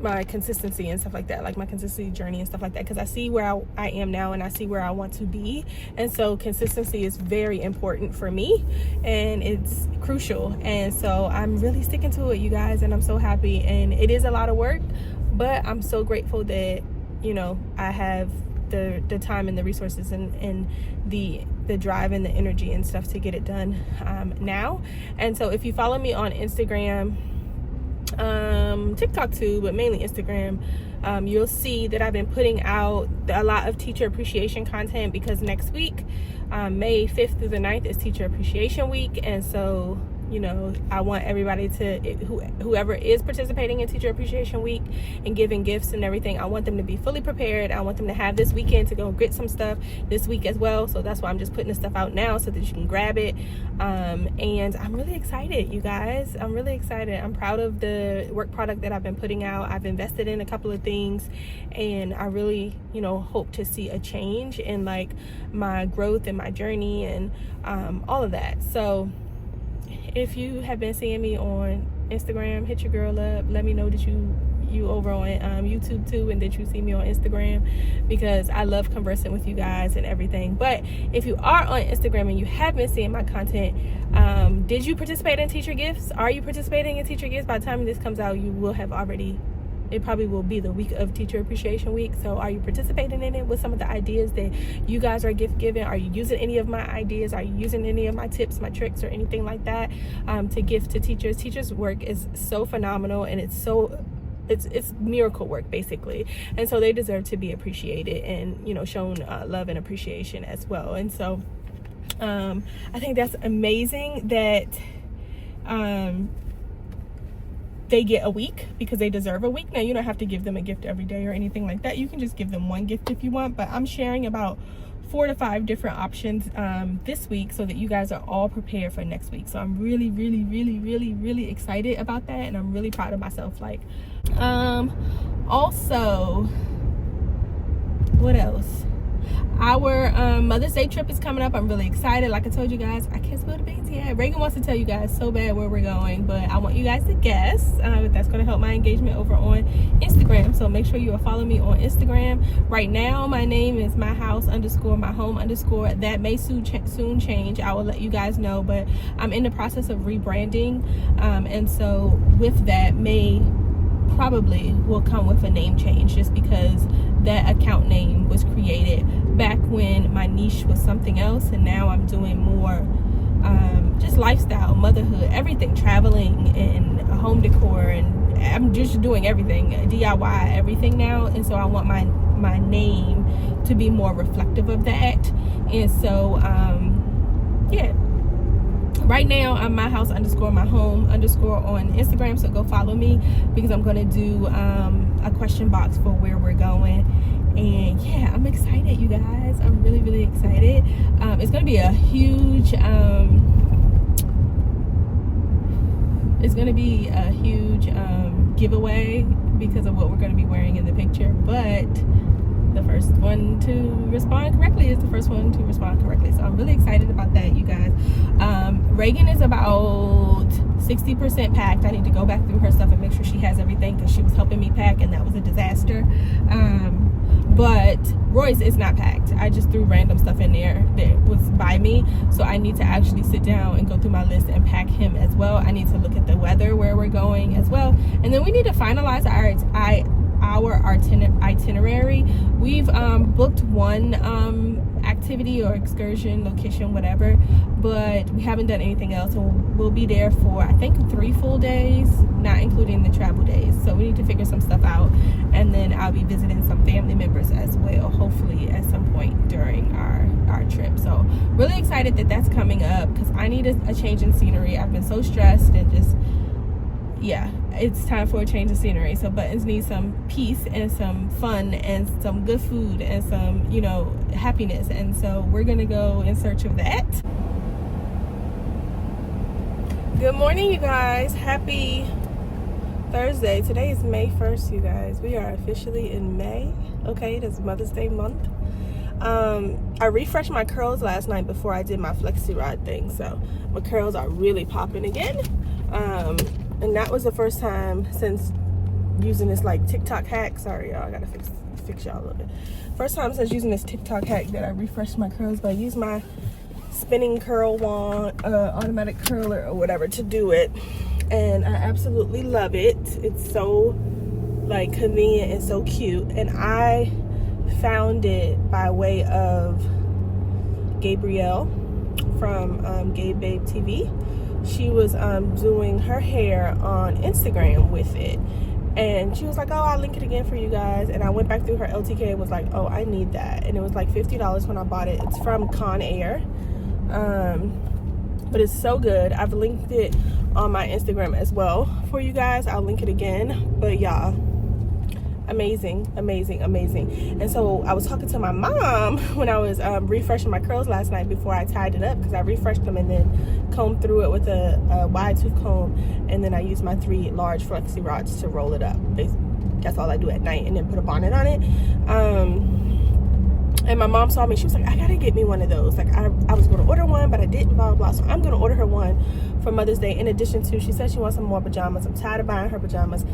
my consistency and stuff like that, like my consistency journey and stuff like that, because I see where I am now and I see where I want to be. And so consistency is very important for me, and it's crucial. And so I'm really sticking to it, you guys, and I'm so happy. And it is a lot of work, but I'm so grateful that, you know, I have the time and the resources and the drive and the energy and stuff to get it done now. And so if you follow me on Instagram, TikTok too, but mainly Instagram, you'll see that I've been putting out a lot of teacher appreciation content, because next week, May 5th through the 9th, is Teacher Appreciation Week. And so, you know, I want everybody to, whoever is participating in Teacher Appreciation Week and giving gifts and everything, I want them to be fully prepared. I want them to have this weekend to go get some stuff this week as well. So that's why I'm just putting this stuff out now so that you can grab it. And I'm really excited, you guys. I'm really excited. I'm proud of the work product that I've been putting out. I've invested in a couple of things, and I really, you know, hope to see a change in like my growth and my journey and all of that. So if you have been seeing me on Instagram, hit your girl up. Let me know that you over on YouTube too, and that you see me on Instagram, because I love conversing with you guys and everything. But if you are on Instagram and you have been seeing my content, did you participate in teacher gifts? Are you participating in teacher gifts? By the time this comes out, you will have already, it probably will be the week of Teacher Appreciation Week. So are you participating in it with some of the ideas that you guys are gift giving? Are you using any of my ideas? Are you using any of my tips, my tricks, or anything like that to gift to teachers? Teachers' work is so phenomenal, and it's miracle work basically, and so they deserve to be appreciated and, you know, shown love and appreciation as well. And so I think that's amazing that they get a week, because they deserve a week. Now, you don't have to give them a gift every day or anything like that. You can just give them one gift if you want, but I'm sharing about 4 to 5 different options this week so that you guys are all prepared for next week. So I'm really, really, really, really, really excited about that, and I'm really proud of myself. Like, also, what else? Our Mother's Day trip is coming up. I'm really excited. Like I told you guys, I can't spill the beans yet. Reagan wants to tell you guys so bad where we're going, but I want you guys to guess. That's going to help my engagement over on Instagram. So make sure you will follow me on Instagram. Right now, my name is myhouse_myhome_. That may soon change. I will let you guys know, but I'm in the process of rebranding. And so with that, probably will come with a name change, just because that account name was created back when my niche was something else, and now I'm doing more just lifestyle, motherhood, everything, traveling and home decor, and I'm just doing everything, DIY, everything now. And so I want my name to be more reflective of that. And so yeah, right now I'm myhouse_myhome_ on Instagram, so go follow me, because I'm going to do a question box for where we're going. And yeah, I'm excited, you guys. I'm really, really excited. It's going to be a huge giveaway because of what we're going to be wearing in the picture, but the first one to respond correctly is the first one to respond correctly. So I'm really excited about that, you guys. Reagan is about 60% packed. I need to go back through her stuff and make sure she has everything, because she was helping me pack and that was a disaster. But Royce is not packed. I just threw random stuff in there that was by me. So I need to actually sit down and go through my list and pack him as well. I need to look at the weather, where we're going as well. And then we need to finalize our itinerary. We've booked one activity or excursion, location, whatever, but we haven't done anything else. So we'll be there for, I think, 3 full days, not including the travel days. So we need to figure some stuff out, and then I'll be visiting some family members as well, hopefully at some point during our trip. So really excited that that's coming up, because I need a change in scenery. I've been so stressed and just, yeah, it's time for a change of scenery. So Buttons needs some peace and some fun and some good food and some, you know, happiness. And so we're gonna go in search of that. Good morning, you guys. Happy Thursday. Today is May 1st, you guys. We are officially in May. Okay, that's Mother's Day month. I refreshed my curls last night before I did my flexi rod thing, so my curls are really popping again. And that was the first time since using this like TikTok hack. Sorry, y'all, I gotta fix y'all a little bit. First time since using this TikTok hack that I refreshed my curls, but I used my spinning curl wand, automatic curler or whatever to do it, and I absolutely love it. It's so like convenient and so cute. And I found it by way of Gabrielle from Gabe Babe TV. She was doing her hair on Instagram with it, and she was like, oh, I'll link it again for you guys. And I went back through her LTK and was like, oh, I need that. And it was like $50 when I bought it. It's from Con Air. but it's so good. I've linked it on my Instagram as well for you guys. I'll link it again. But y'all, amazing, amazing, amazing. And so I was talking to my mom when I was refreshing my curls last night before I tied it up, because I refreshed them and then combed through it with a wide tooth comb, and then I used my 3 large flexi rods to roll it up. That's all I do at night, and then put a bonnet on it. And my mom saw me. She was like, I gotta get me one of those. Like, I was gonna order one, but I didn't, blah, blah, blah. So I'm gonna order her one for Mother's Day. In addition to, she said she wants some more pajamas. I'm tired of buying her pajamas.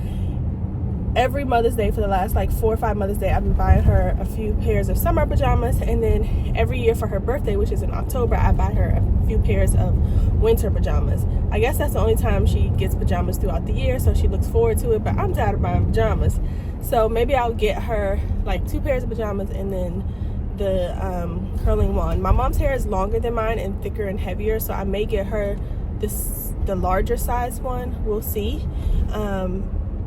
Every Mother's Day for the last like 4 or 5 Mother's Day, I've been buying her a few pairs of summer pajamas, and then every year for her birthday, which is in October, I buy her a few pairs of winter pajamas. I guess that's the only time she gets pajamas throughout the year, so she looks forward to it, but I'm tired of buying pajamas. So maybe I'll get her like 2 pairs of pajamas and then the curling one. My mom's hair is longer than mine and thicker and heavier, so I may get her the larger size one. We'll see.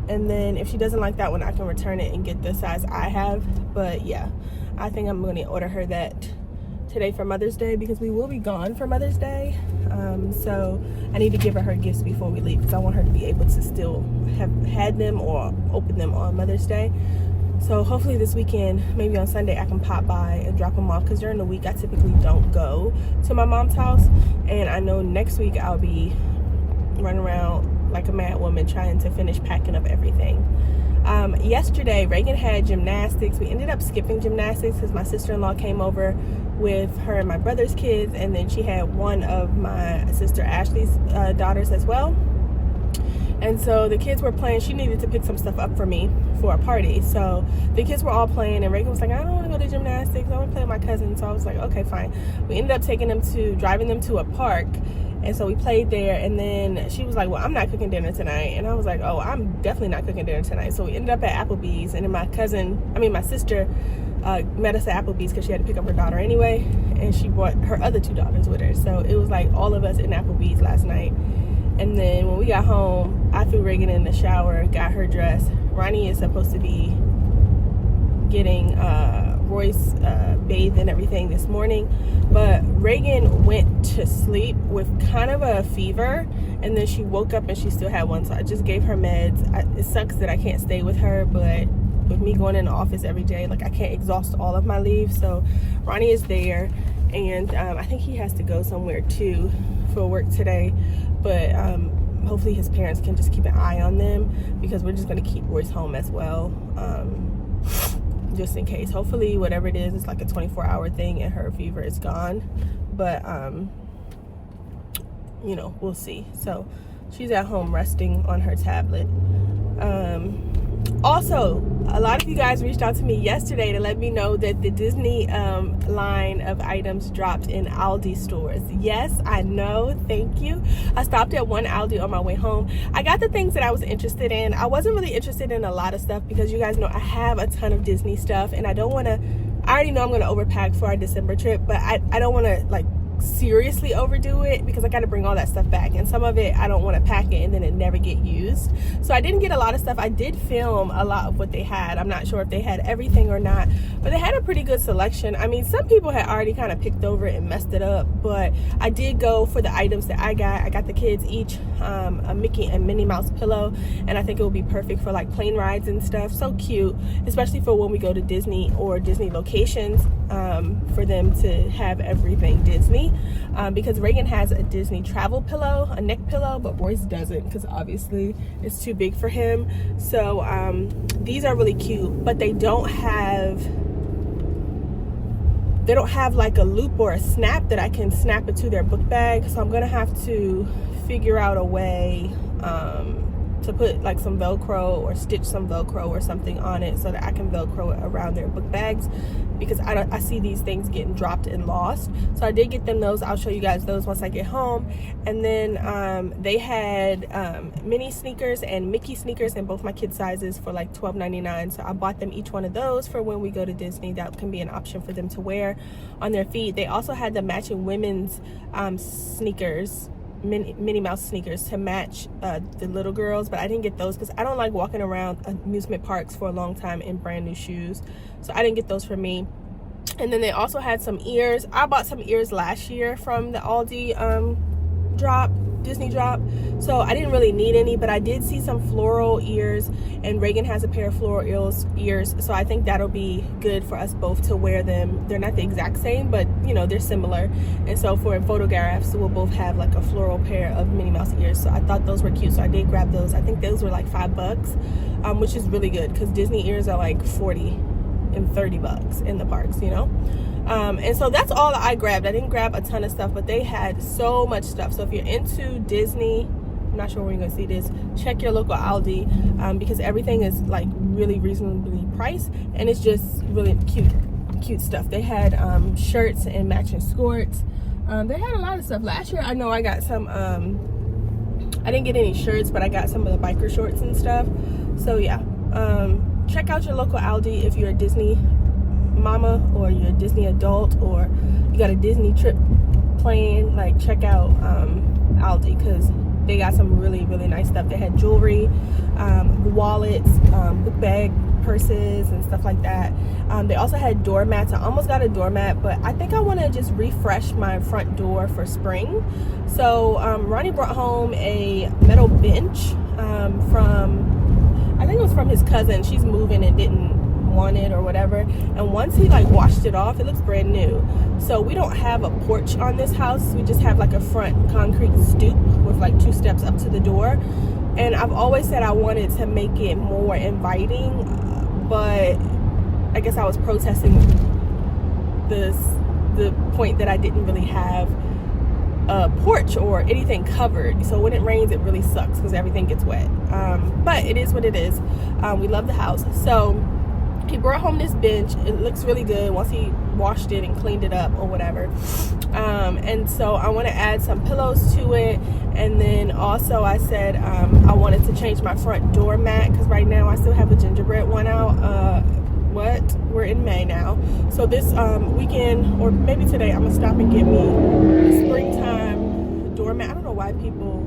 And then if she doesn't like that one, I can return it and get the size I have. But yeah, I think I'm going to order her that today for Mother's Day, because we will be gone for Mother's Day. So I need to give her gifts before we leave, because I want her to be able to still have had them or open them on Mother's Day. So hopefully this weekend, maybe on Sunday, I can pop by and drop them off, because during the week I typically don't go to my mom's house. And I know next week I'll be running around like a mad woman trying to finish packing up everything. Yesterday, Reagan had gymnastics. We ended up skipping gymnastics because my sister-in-law came over with her and my brother's kids, and then she had one of my sister Ashley's daughters as well. And so the kids were playing. She needed to pick some stuff up for me for a party. So the kids were all playing, and Reagan was like, I don't want to go to gymnastics. I want to play with my cousin. So I was like, okay, fine. We ended up driving them to a park. And so we played there, and then she was like, well, I'm not cooking dinner tonight. And I was like, oh, I'm definitely not cooking dinner tonight. So we ended up at Applebee's, and then my sister met us at Applebee's because she had to pick up her daughter anyway, and she brought her other 2 daughters with her. So it was like all of us in Applebee's last night. And then when we got home, I threw Reagan in the shower, got her dressed. Ronnie is supposed to be getting Royce bathed and everything this morning, but Reagan went to sleep with kind of a fever, and then she woke up and she still had one, so I just gave her meds. It sucks that I can't stay with her, but with me going in the office every day, like, I can't exhaust all of my leave. So Ronnie is there, and I think he has to go somewhere too for work today, but hopefully his parents can just keep an eye on them, because we're just going to keep Royce home as well, just in case. Hopefully whatever it is, it's like a 24-hour thing and her fever is gone, but you know, we'll see. So she's at home resting on her tablet. Also, a lot of you guys reached out to me yesterday to let me know that the Disney line of items dropped in Aldi stores. Yes, I know. Thank you. I stopped at one Aldi on my way home. I got the things that I was interested in. I wasn't really interested in a lot of stuff, because you guys know I have a ton of Disney stuff, and I don't want to, I already know I'm going to overpack for our December trip, but I don't want to like seriously overdo it, because I got to bring all that stuff back, and some of it I don't want to pack it and then it never get used. So I didn't get a lot of stuff. I did film a lot of what they had. I'm not sure if they had everything or not, but they had a pretty good selection. I mean, some people had already kind of picked over it and messed it up, but I did go for the items that I got the kids each a Mickey and Minnie Mouse pillow, and I think it will be perfect for like plane rides and stuff. So cute, especially for when we go to Disney or Disney locations, for them to have everything Disney. Because Reagan has a Disney travel pillow, a neck pillow, but Royce doesn't, because obviously it's too big for him. So these are really cute, but they don't have like a loop or a snap that I can snap it to their book bag. So I'm gonna have to figure out a way to put like some Velcro or stitch some Velcro or something on it, so that I can Velcro it around their book bags, because I see these things getting dropped and lost. So I did get them those. I'll show you guys those once I get home. And then they had Minnie sneakers and Mickey sneakers in both my kids sizes for like $12.99. So I bought them each one of those for when we go to Disney. That can be an option for them to wear on their feet. They also had the matching women's sneakers, Minnie Mouse sneakers, to match the little girls, but I didn't get those because I don't like walking around amusement parks for a long time in brand new shoes. So I didn't get those for me. And then they also had some ears. I bought some ears last year from the Aldi drop, Disney drop. So I didn't really need any, but I did see some floral ears, and Reagan has a pair of floral ears, so I think that'll be good for us both to wear them. They're not the exact same, but you know, they're similar, and so for photographs we'll both have like a floral pair of Minnie Mouse ears. So I thought those were cute, so I did grab those. I think those were like $5, which is really good because Disney ears are like 40 and 30 bucks in the parks, you know. And so that's all that I grabbed. I didn't grab a ton of stuff, but they had so much stuff. So if you're into Disney, I'm not sure where you're gonna see this, check your local Aldi, because everything is like really reasonably priced, and it's just really cute stuff. They had shirts and matching skirts. They had a lot of stuff. Last year I know I got some, I didn't get any shirts, but I got some of the biker shorts and stuff. So yeah, check out your local Aldi if you're a Disney mama or you're a Disney adult or you got a Disney trip planned. Like, check out Aldi because they got some really nice stuff. They had jewelry, wallets, book bag, purses and stuff like that. They also had doormats. I almost got a doormat, but I think I want to just refresh my front door for spring. So Ronnie brought home a metal bench from, I think it was from his cousin. She's moving and didn't want it or whatever, and once he like washed it off, it looks brand new. So we don't have a porch on this house. We just have like a front concrete stoop with like 2 steps up to the door, and I've always said I wanted to make it more inviting, but I guess I was protesting the point that I didn't really have a porch or anything covered. So when it rains, it really sucks because everything gets wet, but it is what it is. We love the house. So he brought home this bench. It looks really good once he washed it and cleaned it up or whatever. And so I want to add some pillows to it, and then also I said I wanted to change my front door mat because right now I still have a gingerbread one out. We're in May now, so this weekend or maybe today I'm gonna stop and get me a springtime doormat. I don't know why people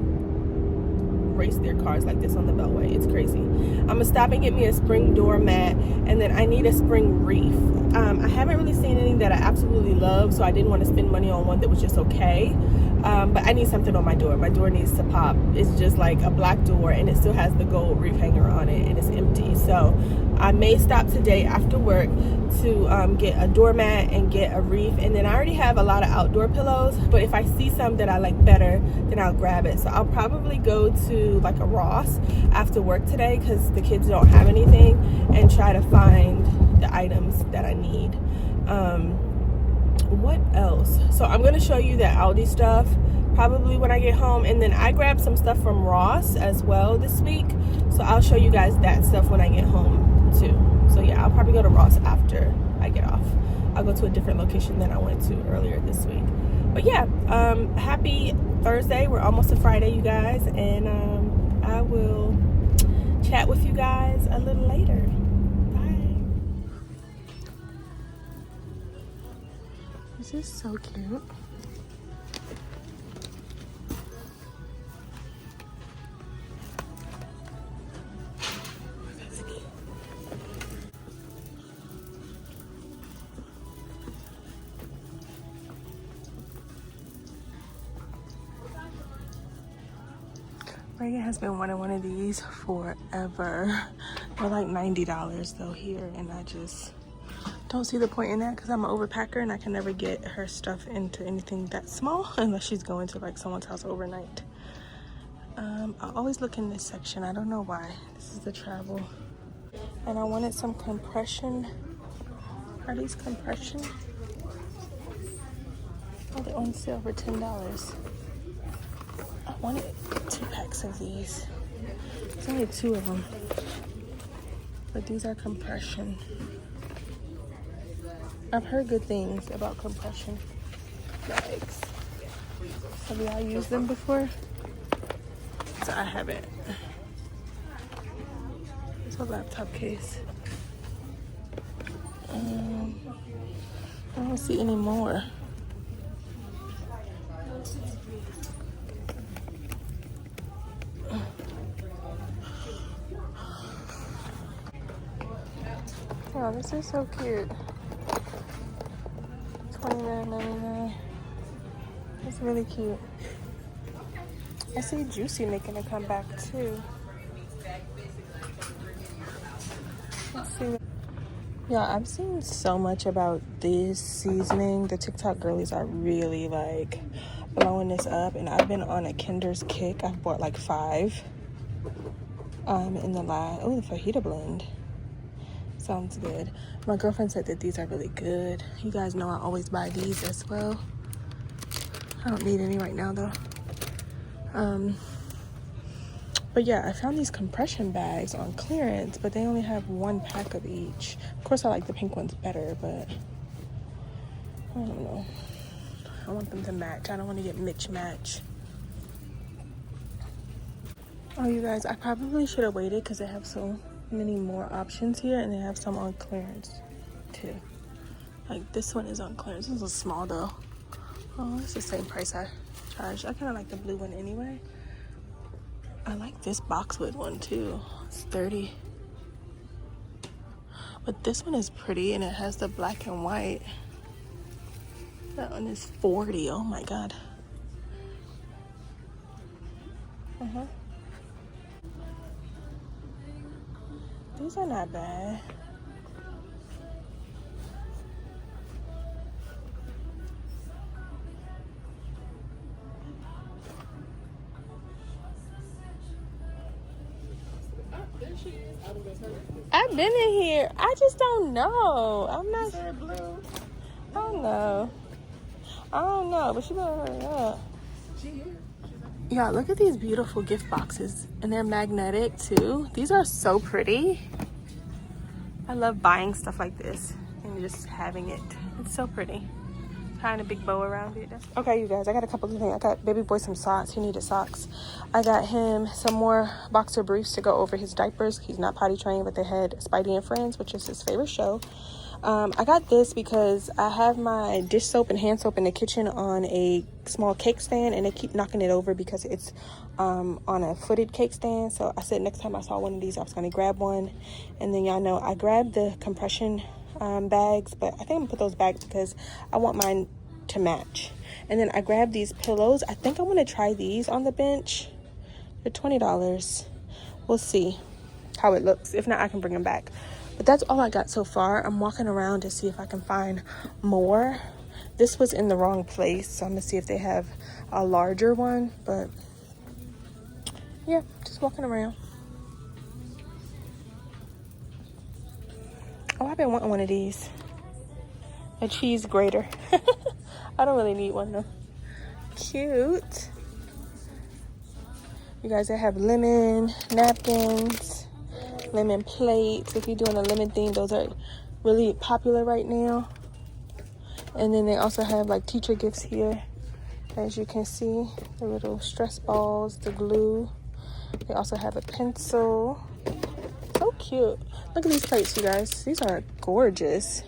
race their cars like this on the Beltway. It's crazy. I'm gonna stop and get me a spring doormat, and then I need a spring wreath. I haven't really seen any that I absolutely love, so I didn't want to spend money on one that was just okay. But I need something on my door. My door needs to pop. It's just like a black door, and it still has the gold wreath hanger on it, and it's empty. So I may stop today after work to get a doormat and get a wreath, and then I already have a lot of outdoor pillows, but if I see some that I like better, then I'll grab it. So I'll probably go to like a Ross after work today because the kids don't have anything, and try to find the items that I need. What else? So I'm going to show you the Aldi stuff probably when I get home, and then I grabbed some stuff from Ross as well this week, so I'll show you guys that stuff when I get home too. So yeah, I'll probably go to Ross after I get off. I'll go to a different location than I went to earlier this week. But yeah, happy Thursday. We're almost to Friday, you guys, and I will chat with you guys a little later. This is so cute. Reagan has been wanting one of these forever. They're like $90 though here, and I just don't see the point in that because I'm an overpacker and I can never get her stuff into anything that small unless she's going to like someone's house overnight. I always look in this section. I don't know why. This is the travel. And I wanted some compression. Are these compression? Oh, they're on sale for $10. I wanted 2 packs of these. There's only 2 of them. But these are compression. I've heard good things about compression bags. Have y'all used them before? So I haven't. It's a laptop case. I don't see any more. Oh, this is so cute. $29.99. It's really cute. I see Juicy making a comeback too. Let's see. Yeah, I've seen so much about this seasoning. The TikTok girlies are really like blowing this up, and I've been on a Kinder's kick. I've bought like 5 in the last. Oh, the fajita blend sounds good. My girlfriend said that these are really good. You guys know I always buy these as well. I don't need any right now though. But yeah, I found these compression bags on clearance, but they only have 1 pack of each. Of course, I like the pink ones better, but I don't know. I want them to match. I don't want to get match. Oh, you guys, I probably should have waited because they have so many more options here, and they have some on clearance too. Like this one is on clearance. This is small though. Oh, it's the same price I charged. I kind of like the blue one anyway. I like this boxwood one too. It's 30. But this one is pretty and it has the black and white. That one is 40. Oh my god. These are not bad. I've been in here. I just don't know. I'm not sure. Blue. I don't know. But she better hurry up. Yeah, look at these beautiful gift boxes. And they're magnetic too. These are so pretty. I love buying stuff like this and just having it. It's so pretty. Tying a big bow around it. Okay, you guys, I got a couple of things. I got baby boy some socks. He needed socks. I got him some more boxer briefs to go over his diapers. He's not potty trained, but they had Spidey and Friends, which is his favorite show. I got this because I have my dish soap and hand soap in the kitchen on a small cake stand, and they keep knocking it over because it's on a footed cake stand. So I said next time I saw one of these, I was going to grab one. And then y'all know I grabbed the compression bags, but I think I'm gonna put those back because I want mine to match. And then I grabbed these pillows. I think I want to try these on the bench. They're $20. We'll see how it looks. If not, I can bring them back. But that's all I got so far. I'm walking around to see if I can find more. This was in the wrong place, so I'm gonna see if they have a larger one. But yeah, just walking around. Oh, I've been wanting one of these. A cheese grater. I don't really need one though. Cute. You guys, they have lemon napkins, lemon plates. If you're doing a lemon theme, those are really popular right now. And then they also have like teacher gifts here. As you can see, the little stress balls, the glue. They also have a pencil. So cute. Look at these plates, you guys. These are gorgeous.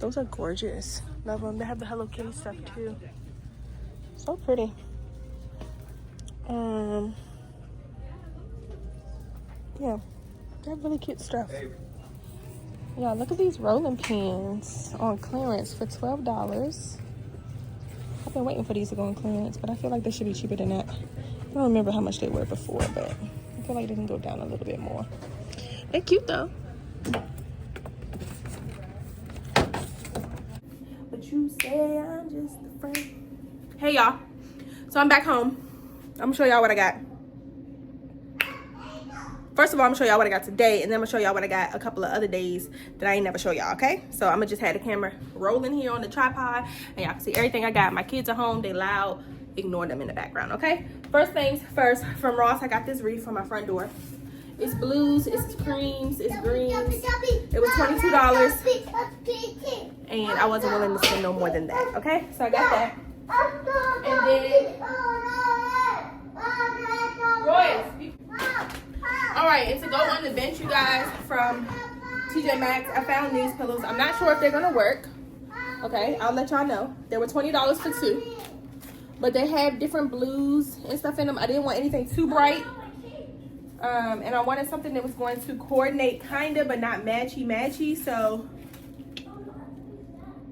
Those are gorgeous. Love them. They have the Hello Kitty stuff too. So pretty. Yeah, they have really cute stuff. Yeah, look at these rolling pins on clearance for $12. I've been waiting for these to go on clearance, but I feel like they should be cheaper than that. I don't remember how much they were before, but I feel like they can go down a little bit more. They're cute though. But you say I'm just a friend. Hey y'all. So I'm back home. I'm gonna show y'all what I got. First of all, I'm gonna show y'all what I got today, and then I'm gonna show y'all what I got a couple of other days that I ain't never show y'all, okay? So I'm gonna just have the camera rolling here on the tripod, and y'all can see everything I got. My kids are home, they loud. Ignore them in the background, okay? First things first, from Ross, I got this wreath for my front door. It's blues, it's creams, it's greens. It was $22, and I wasn't willing to spend no more than that, okay? So I got that. And then, Royce, all right, and to go on the bench, you guys, from TJ Maxx, I found these pillows. I'm not sure if they're gonna work. Okay, I'll let y'all know. They were $20 for 2, but they have different blues and stuff in them. I didn't want anything too bright, and I wanted something that was going to coordinate kinda, but not matchy. So,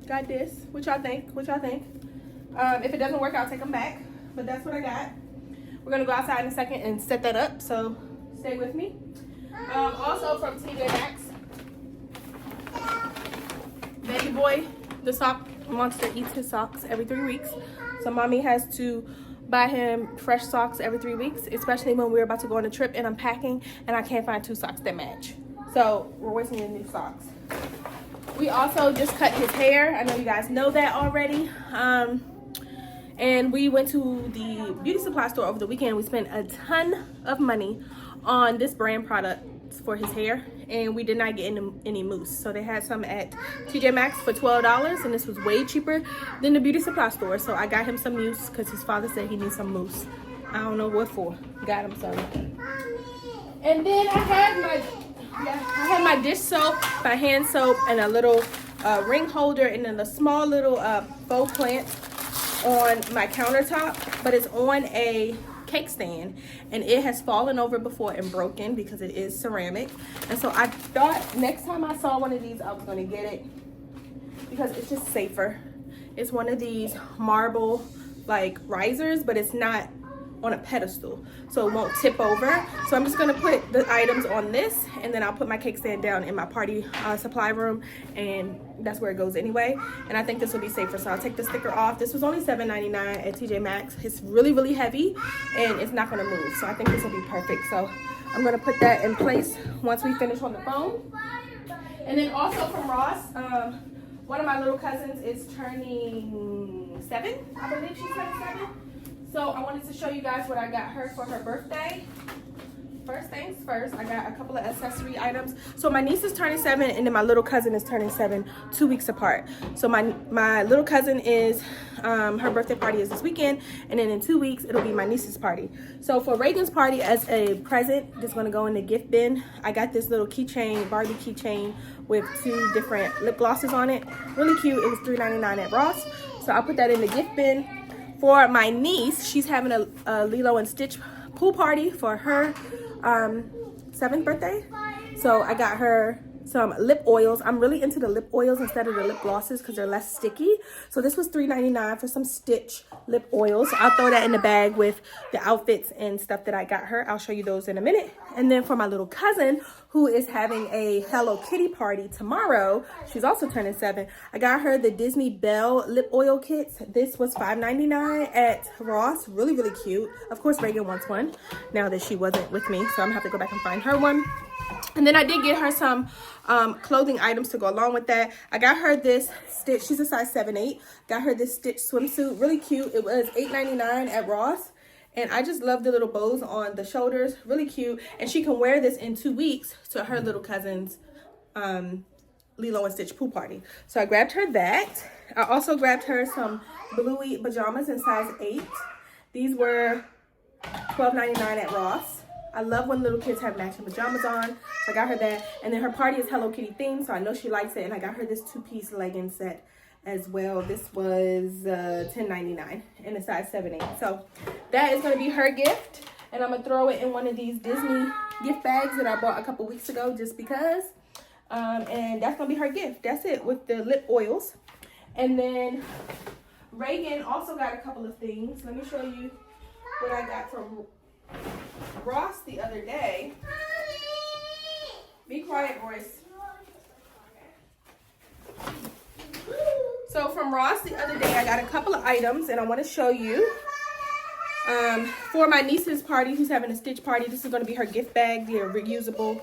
got this. What y'all think? If it doesn't work, I'll take them back. but that's what I got. We're gonna go outside in a second and set that up, so stay with me. Also from TJ Maxx, baby boy, the sock monster eats his socks every 3 weeks. So mommy has to buy him fresh socks every 3 weeks, especially when we're about to go on a trip and I'm packing and I can't find 2 socks that match. So we're waiting on new socks. We also just cut his hair. I know you guys know that already. And we went to the beauty supply store over the weekend. We spent a ton of money on this brand product for his hair, and we did not get any mousse. So they had some at TJ Maxx for $12, and this was way cheaper than the beauty supply store. So I got him some mousse because his father said he needs some mousse. I don't know what for. Got him some. And then I had my dish soap, my hand soap, and a little ring holder, and then a small little faux plant on my countertop, but it's on a cake stand and it has fallen over before and broken because it is ceramic. And so I thought next time I saw one of these I was going to get it because it's just safer. It's one of these marble like risers, but it's not on a pedestal, so it won't tip over. So I'm just gonna put the items on this, and then I'll put my cake stand down in my party supply room, and that's where it goes anyway. And I think this will be safer, so I'll take the sticker off. This was only $7.99 at TJ Maxx. It's really, really heavy, and it's not gonna move, so I think this will be perfect. So I'm gonna put that in place once we finish on the phone. And then also from Ross, one of my little cousins is turning 7. I believe she's turning 7. So I wanted to show you guys what I got her for her birthday. First things first, I got a couple of accessory items. So my niece is turning 7, and then my little cousin is turning 7, 2 weeks apart. So my little cousin is, her birthday party is this weekend, and then in 2 weeks, it'll be my niece's party. So for Reagan's party, as a present, that's gonna go in the gift bin, I got this little keychain, Barbie keychain with 2 different lip glosses on it. Really cute, it was $3.99 at Ross. So I'll put that in the gift bin. For my niece, she's having a Lilo and Stitch pool party for her 7th birthday. So I got her some lip oils. I'm really into the lip oils instead of the lip glosses because they're less sticky. So this was $3.99 for some Stitch lip oils. I'll throw that in the bag with the outfits and stuff that I got her. I'll show you those in a minute. And then for my little cousin, who is having a Hello Kitty party tomorrow, she's also turning 7, I got her the Disney Belle lip oil kits. This was $5.99 at Ross. Really, really cute. Of course, Reagan wants one now that she wasn't with me, so I'm gonna have to go back and find her one. And then I did get her some clothing items to go along with that. I got her this Stitch, she's a size 7'8". Got her this Stitch swimsuit, really cute. It was $8.99 at Ross. And I just love the little bows on the shoulders, really cute. And she can wear this in 2 weeks to her little cousin's Lilo and Stitch pool party. So I grabbed her that. I also grabbed her some bluey pajamas in size 8. These were $12.99 at Ross. I love when little kids have matching pajamas on. So I got her that. And then her party is Hello Kitty themed, so I know she likes it. And I got her this 2-piece legging set as well. This was $10.99 in a size 7'8". So that is going to be her gift. And I'm going to throw it in one of these Disney gift bags that I bought a couple weeks ago just because. And that's going to be her gift. That's it with the lip oils. And then Reagan also got a couple of things. Let me show you what I got from Ross the other day. Be quiet, Royce. So from Ross the other day, I got a couple of items and I want to show you. For my niece's party, who's having a Stitch party, this is going to be her gift bag. They're reusable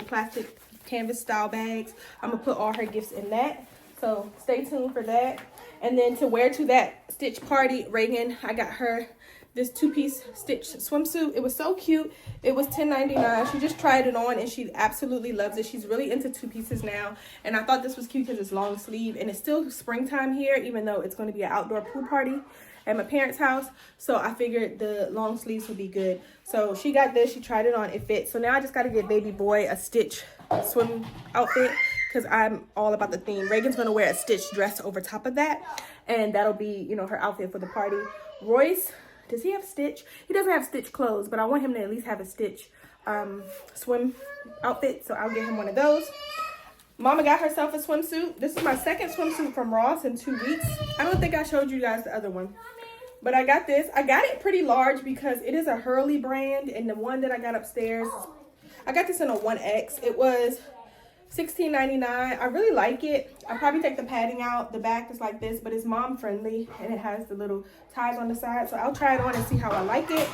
plastic canvas style bags. I'm going to put all her gifts in that. So stay tuned for that. And then to wear to that Stitch party, Reagan, I got her this 2-piece Stitch swimsuit. It was so cute. It was $10.99. She just tried it on and she absolutely loves it. She's really into 2 pieces now. And I thought this was cute because it's long sleeve and it's still springtime here, even though it's going to be an outdoor pool party at my parents' house. So I figured the long sleeves would be good. So she got this. She tried it on. It fits. So now I just got to get baby boy a Stitch swim outfit because I'm all about the theme. Reagan's going to wear a Stitch dress over top of that. And that'll be, you know, her outfit for the party. Royce, does he have Stitch? He doesn't have Stitch clothes, but I want him to at least have a Stitch swim outfit, so I'll get him one of those. Mama got herself a swimsuit. This is my second swimsuit from Ross in 2 weeks. I don't think I showed you guys the other one. But I got this. I got it pretty large because it is a Hurley brand, and the one that I got upstairs, I got this in a 1X. It was $16.99. I really like it. I'll probably take the padding out. The back is like this, but it's mom friendly, and it has the little ties on the side. So I'll try it on and see how I like it.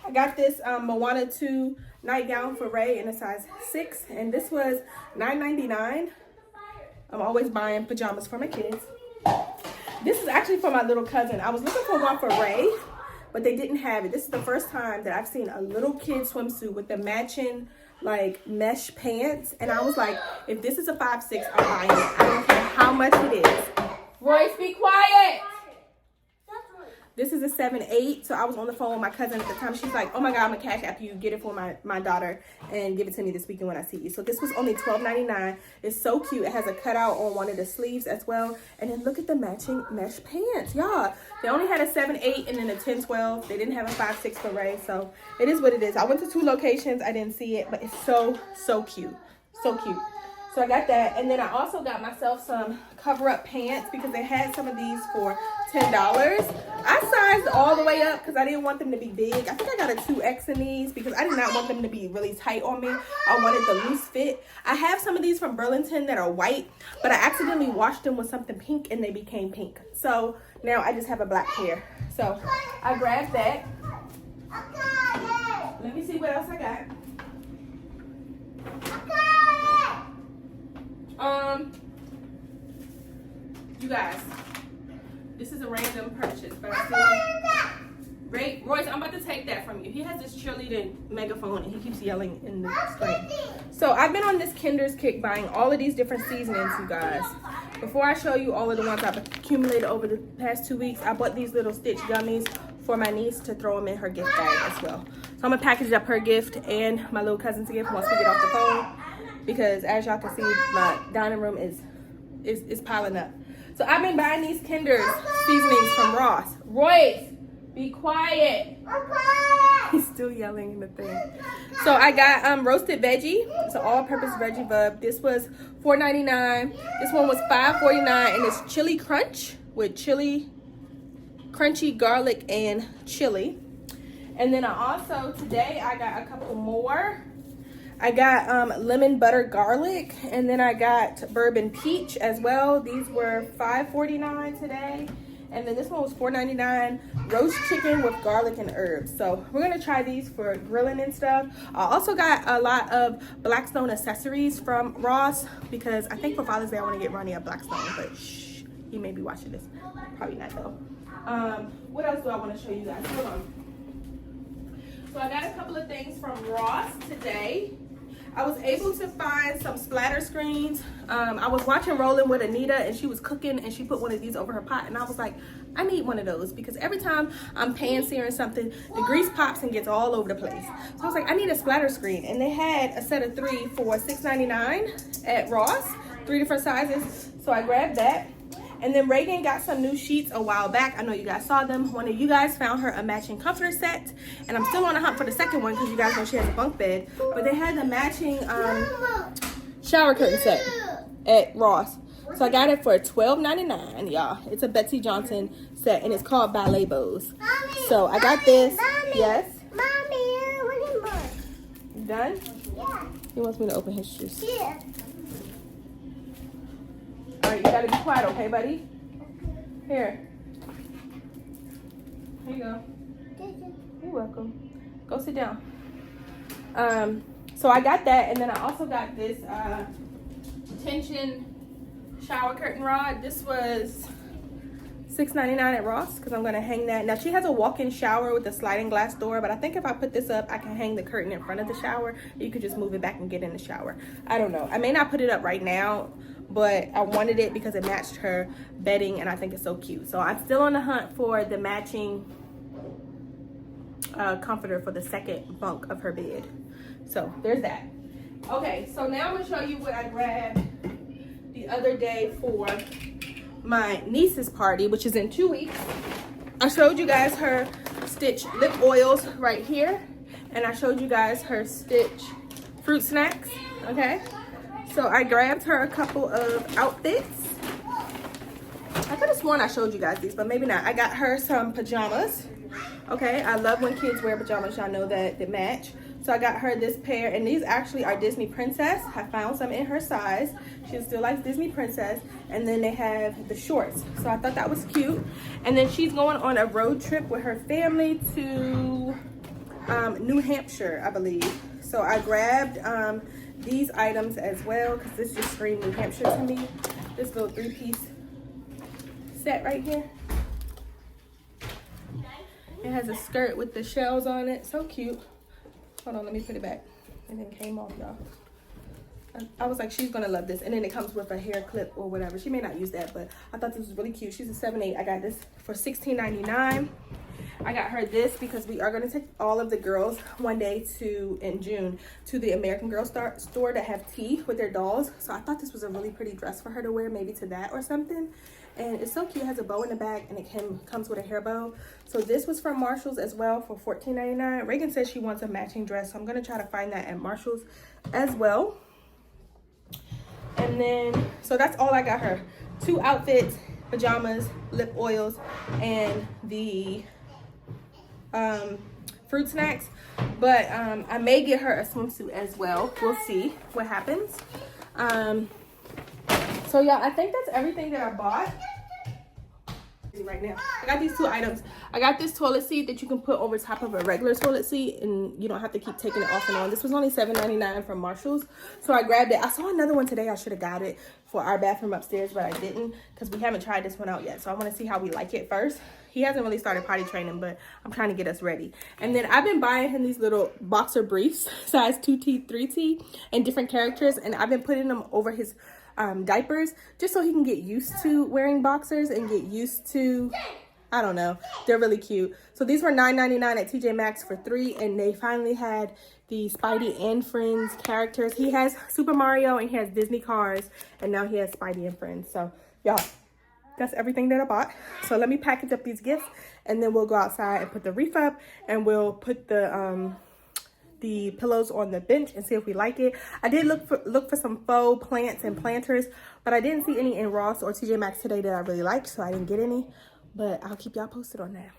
I got this Moana 2 nightgown for Ray in a size 6, and this was $9.99. I'm always buying pajamas for my kids. This is actually for my little cousin. I was looking for one for Ray, but they didn't have it. This is the first time that I've seen a little kid swimsuit with the matching like mesh pants. And I was like, if this is a 5'6", I'm buying it. I don't care how much it is. Royce, be quiet. This is a 7'8", so I was on the phone with my cousin at the time. She's like, oh my God, I'm gonna cash app you, get it for my daughter and give it to me this weekend when I see you. So this was only $12.99. It's so cute. It has a cutout on one of the sleeves as well. And then look at the matching mesh pants, y'all. They only had a 7'8" and then a 10-12. They didn't have a 5'6" for Ray, so it is what it is. I went to 2 locations. I didn't see it, but it's so cute. So cute. So I got that, and then I also got myself some cover-up pants because they had some of these for $10. I sized all the way up because I didn't want them to be big. I think I got a 2X in these because I did not want them to be really tight on me. I wanted the loose fit. I have some of these from Burlington that are white, but I accidentally washed them with something pink and they became pink. So now I just have a black pair. So I grabbed that. Let me see what else I got. You guys, this is a random purchase, but I still Royce, I'm about to take that from you. He has this cheerleading megaphone and he keeps yelling in the screen. So I've been on this Kinder's kick buying all of these different seasonings, you guys. Before I show you all of the ones I've accumulated over the past 2 weeks, I bought these little Stitch gummies for my niece to throw them in her gift bag as well. So I'm gonna package up her gift and my little cousin's gift once we get off the phone, because as y'all can see, my dining room is piling up. So I've been buying these Kinder's seasonings from Ross. Royce, be quiet. He's still yelling in the thing. So I got roasted veggie. It's an all-purpose veggie bub. This was $4.99. This one was $5.49, and it's chili crunch with chili, crunchy garlic and chili. And then today I got a couple more. I got lemon butter garlic, and then I got bourbon peach as well. These were $5.49 today. And then this one was $4.99, roast chicken with garlic and herbs. So we're gonna try these for grilling and stuff. I also got a lot of Blackstone accessories from Ross because I think for Father's Day I wanna get Ronnie a Blackstone, but shh, he may be watching this. Probably not though. What else do I wanna show you guys? Hold on. So I got a couple of things from Ross today. I was able to find some splatter screens. I was watching Rolling with Anita and she was cooking and she put one of these over her pot, and I was like, I need one of those because every time I'm pan-searing something, the grease pops and gets all over the place. So I was like, I need a splatter screen, and they had a set of 3 for $6.99 at Ross, 3 different sizes. So I grabbed that. And then Reagan got some new sheets a while back. I know you guys saw them. One of you guys found her a matching comforter set. And I'm still on the hunt for the second one because you guys know she has a bunk bed. But they had the matching shower curtain set at Ross. So I got it for $12.99, y'all. It's a Betsy Johnson set and it's called Ballet Bows. So I got this. Yes? Mommy, look at mine. You done? Yeah. He wants me to open his shoes. Yeah. All right, you gotta be quiet, okay, buddy? Here. Here you go. You're welcome. Go sit down. So I got that, and then I also got this tension shower curtain rod. This was $6.99 at Ross because I'm gonna hang that. Now she has a walk-in shower with a sliding glass door, but I think if I put this up, I can hang the curtain in front of the shower. You could just move it back and get in the shower. I don't know. I may not put it up right now, but I wanted it because it matched her bedding and I think it's so cute. So I'm still on the hunt for the matching comforter for the second bunk of her bed. So there's that. Okay, so now I'm gonna show you what I grabbed the other day for my niece's party, which is in 2 weeks. I showed you guys her Stitch lip oils right here, and I showed you guys her Stitch fruit snacks, okay? So I grabbed her a couple of outfits. I could have sworn I showed you guys these, but maybe not. I got her some pajamas. Okay, I love when kids wear pajamas. Y'all know that match. So I got her this pair, and these actually are Disney Princess. I found some in her size. She still likes Disney Princess. And then they have the shorts. So I thought that was cute. And then she's going on a road trip with her family to New Hampshire, I believe. So I grabbed these items as well, because this just screamed New Hampshire to me. This little 3-piece set right here. It has a skirt with the shells on it. So cute. Hold on, let me put it back. And then came off, y'all. I was like, she's gonna love this. And then it comes with a hair clip or whatever. She may not use that, but I thought this was really cute. She's a 7'8". I got this for $16.99. I got her this because we are gonna take all of the girls one day in June to the American Girl store to have tea with their dolls. So I thought this was a really pretty dress for her to wear, maybe to that or something. And it's so cute. It has a bow in the back, and it comes with a hair bow. So this was from Marshall's as well for $14.99. Reagan says she wants a matching dress, so I'm gonna try to find that at Marshall's as well. And then, so that's all I got her. 2 outfits, pajamas, lip oils, and the fruit snacks. But I may get her a swimsuit as well. We'll see what happens. So yeah, I think that's everything that I bought right now. I got these 2 items. I got this toilet seat that you can put over top of a regular toilet seat, and you don't have to keep taking it off and on. This was only $7.99 from Marshall's, so I grabbed it. I saw another one today. I should have got it for our bathroom upstairs, but I didn't because we haven't tried this one out yet. So I want to see how we like it first. He hasn't really started potty training, but I'm trying to get us ready. And then I've been buying him these little boxer briefs, size 2T, 3T, and different characters, and I've been putting them over his diapers just so he can get used to wearing boxers and get used to, I don't know, they're really cute. So these were $9.99 at TJ Maxx for 3, and they finally had the Spidey and Friends characters. He has Super Mario and he has Disney cars, and now he has Spidey and Friends. So y'all, that's everything that I bought. So let me package up these gifts, and then we'll go outside and put the wreath up, and we'll put the pillows on the bench and see if we like it. I did look for some faux plants and planters, but I didn't see any in Ross or TJ Maxx today that I really liked, so I didn't get any. But I'll keep y'all posted on that.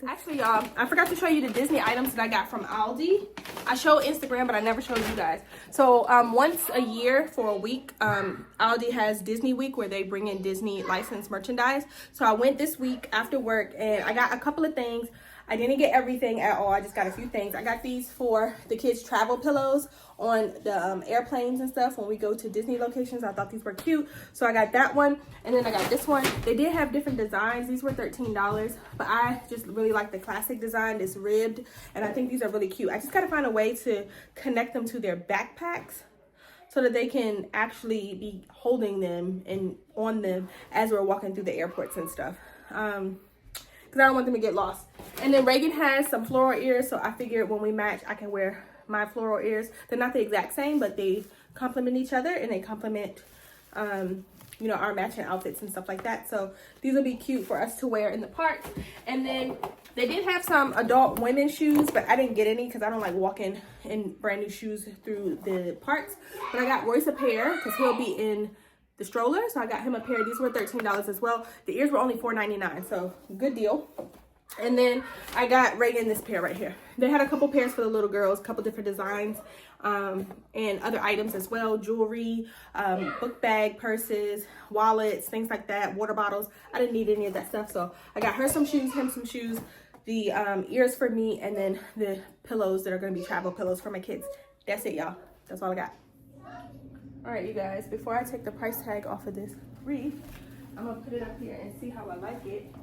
Actually, y'all, I forgot to show you the Disney items that I got from Aldi. I show Instagram, but I never showed you guys. So once a year for a week, Aldi has Disney Week, where they bring in Disney licensed merchandise. So I went this week after work, and I got a couple of things. I didn't get everything at all. I just got a few things. I got these for the kids' travel pillows on the airplanes and stuff when we go to Disney locations. I thought these were cute, so I got that one. And then I got this one. They did have different designs. These were $13, but I just really like the classic design. It's ribbed, and I think these are really cute. I just gotta find a way to connect them to their backpacks so that they can actually be holding them and on them as we're walking through the airports and stuff. Because I don't want them to get lost. And then Reagan has some floral ears, so I figured when we match, I can wear my floral ears. They're not the exact same, but they complement each other, and they complement, you know, our matching outfits and stuff like that. So these will be cute for us to wear in the park. And then they did have some adult women's shoes, but I didn't get any because I don't like walking in brand new shoes through the parks. But I got Royce a pair because he'll be in the stroller, so I got him a pair. These were $13 as well. The ears were only $4.99, so good deal. And then I got Reagan this pair right here. They had a couple pairs for the little girls, a couple different designs, and other items as well, jewelry, book bag, purses, wallets, things like that, water bottles. I didn't need any of that stuff, so I got her some shoes, him some shoes, the ears for me, and then the pillows that are going to be travel pillows for my kids. That's it, y'all. That's all I got. All right, you guys, before I take the price tag off of this wreath, I'm gonna put it up here and see how I like it.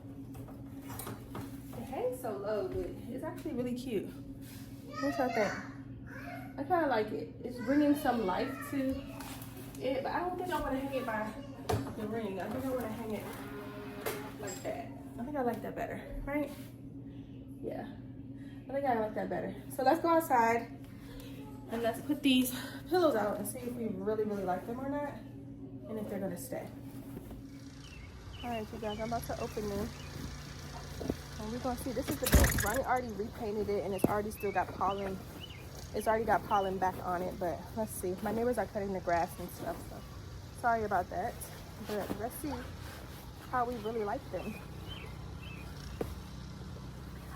It hangs so low, but it's actually really cute. What y'all think? I kind of like it. It's bringing some life to it, but I don't think I want to hang it by the ring. I think I want to hang it like that. I think I like that better, right? Yeah, I think I like that better. So let's go outside. And let's put these pillows out and see if we really, really like them or not, and if they're gonna stay. All right, you guys, I'm about to open them. And we're gonna see, this is the bed. Ronnie already repainted it, and it's already still got pollen. It's already got pollen back on it, but let's see. My neighbors are cutting the grass and stuff, so sorry about that. But let's see how we really like them.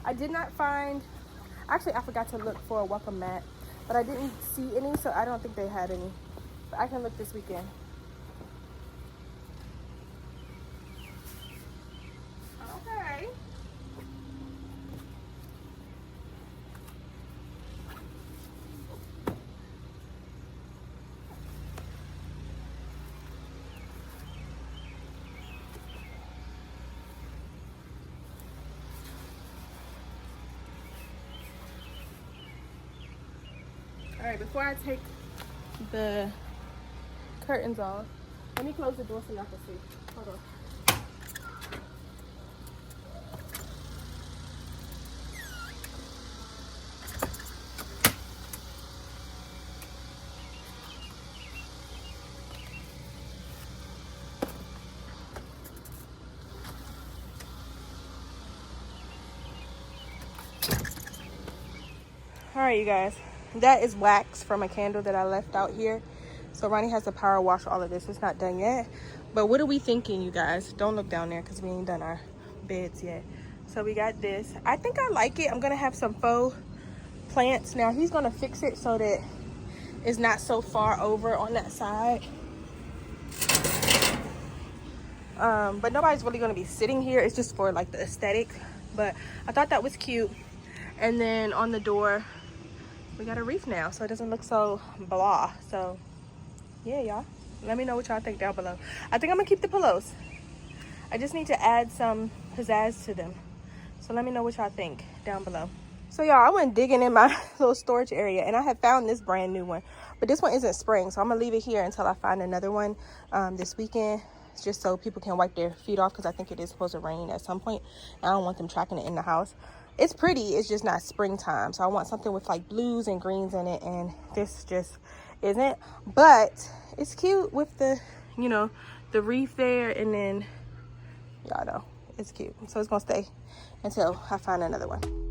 I did not find, actually I forgot to look for a welcome mat, but I didn't see any, so I don't think they had any. But I can look this weekend. Okay. All right, before I take the curtains off, let me close the door so y'all can see. Hold on. All right, you guys, that is wax from a candle that I left out here. So Ronnie has to power wash all of this. It's not done yet. But what are we thinking, you guys? Don't look down there because we ain't done our beds yet. So we got this. I think I like it. I'm going to have some faux plants. Now he's going to fix it so that it's not so far over on that side. But nobody's really going to be sitting here. It's just for like the aesthetic. But I thought that was cute. And then on the door, we got a wreath now, so it doesn't look so blah. So yeah, y'all, let me know what y'all think down below. I think I'm gonna keep the pillows. I just need to add some pizzazz to them. So let me know what y'all think down below. So y'all, I went digging in my little storage area and I have found this brand new one, but this one isn't spring, so I'm gonna leave it here until I find another one this weekend, just so people can wipe their feet off, because I think it is supposed to rain at some point. I don't want them tracking it in the house. It's pretty, it's just not springtime, so I want something with like blues and greens in it, and this just isn't. But it's cute with the, you know, the wreath there, and then y'all know it's cute. So it's gonna stay until I find another one.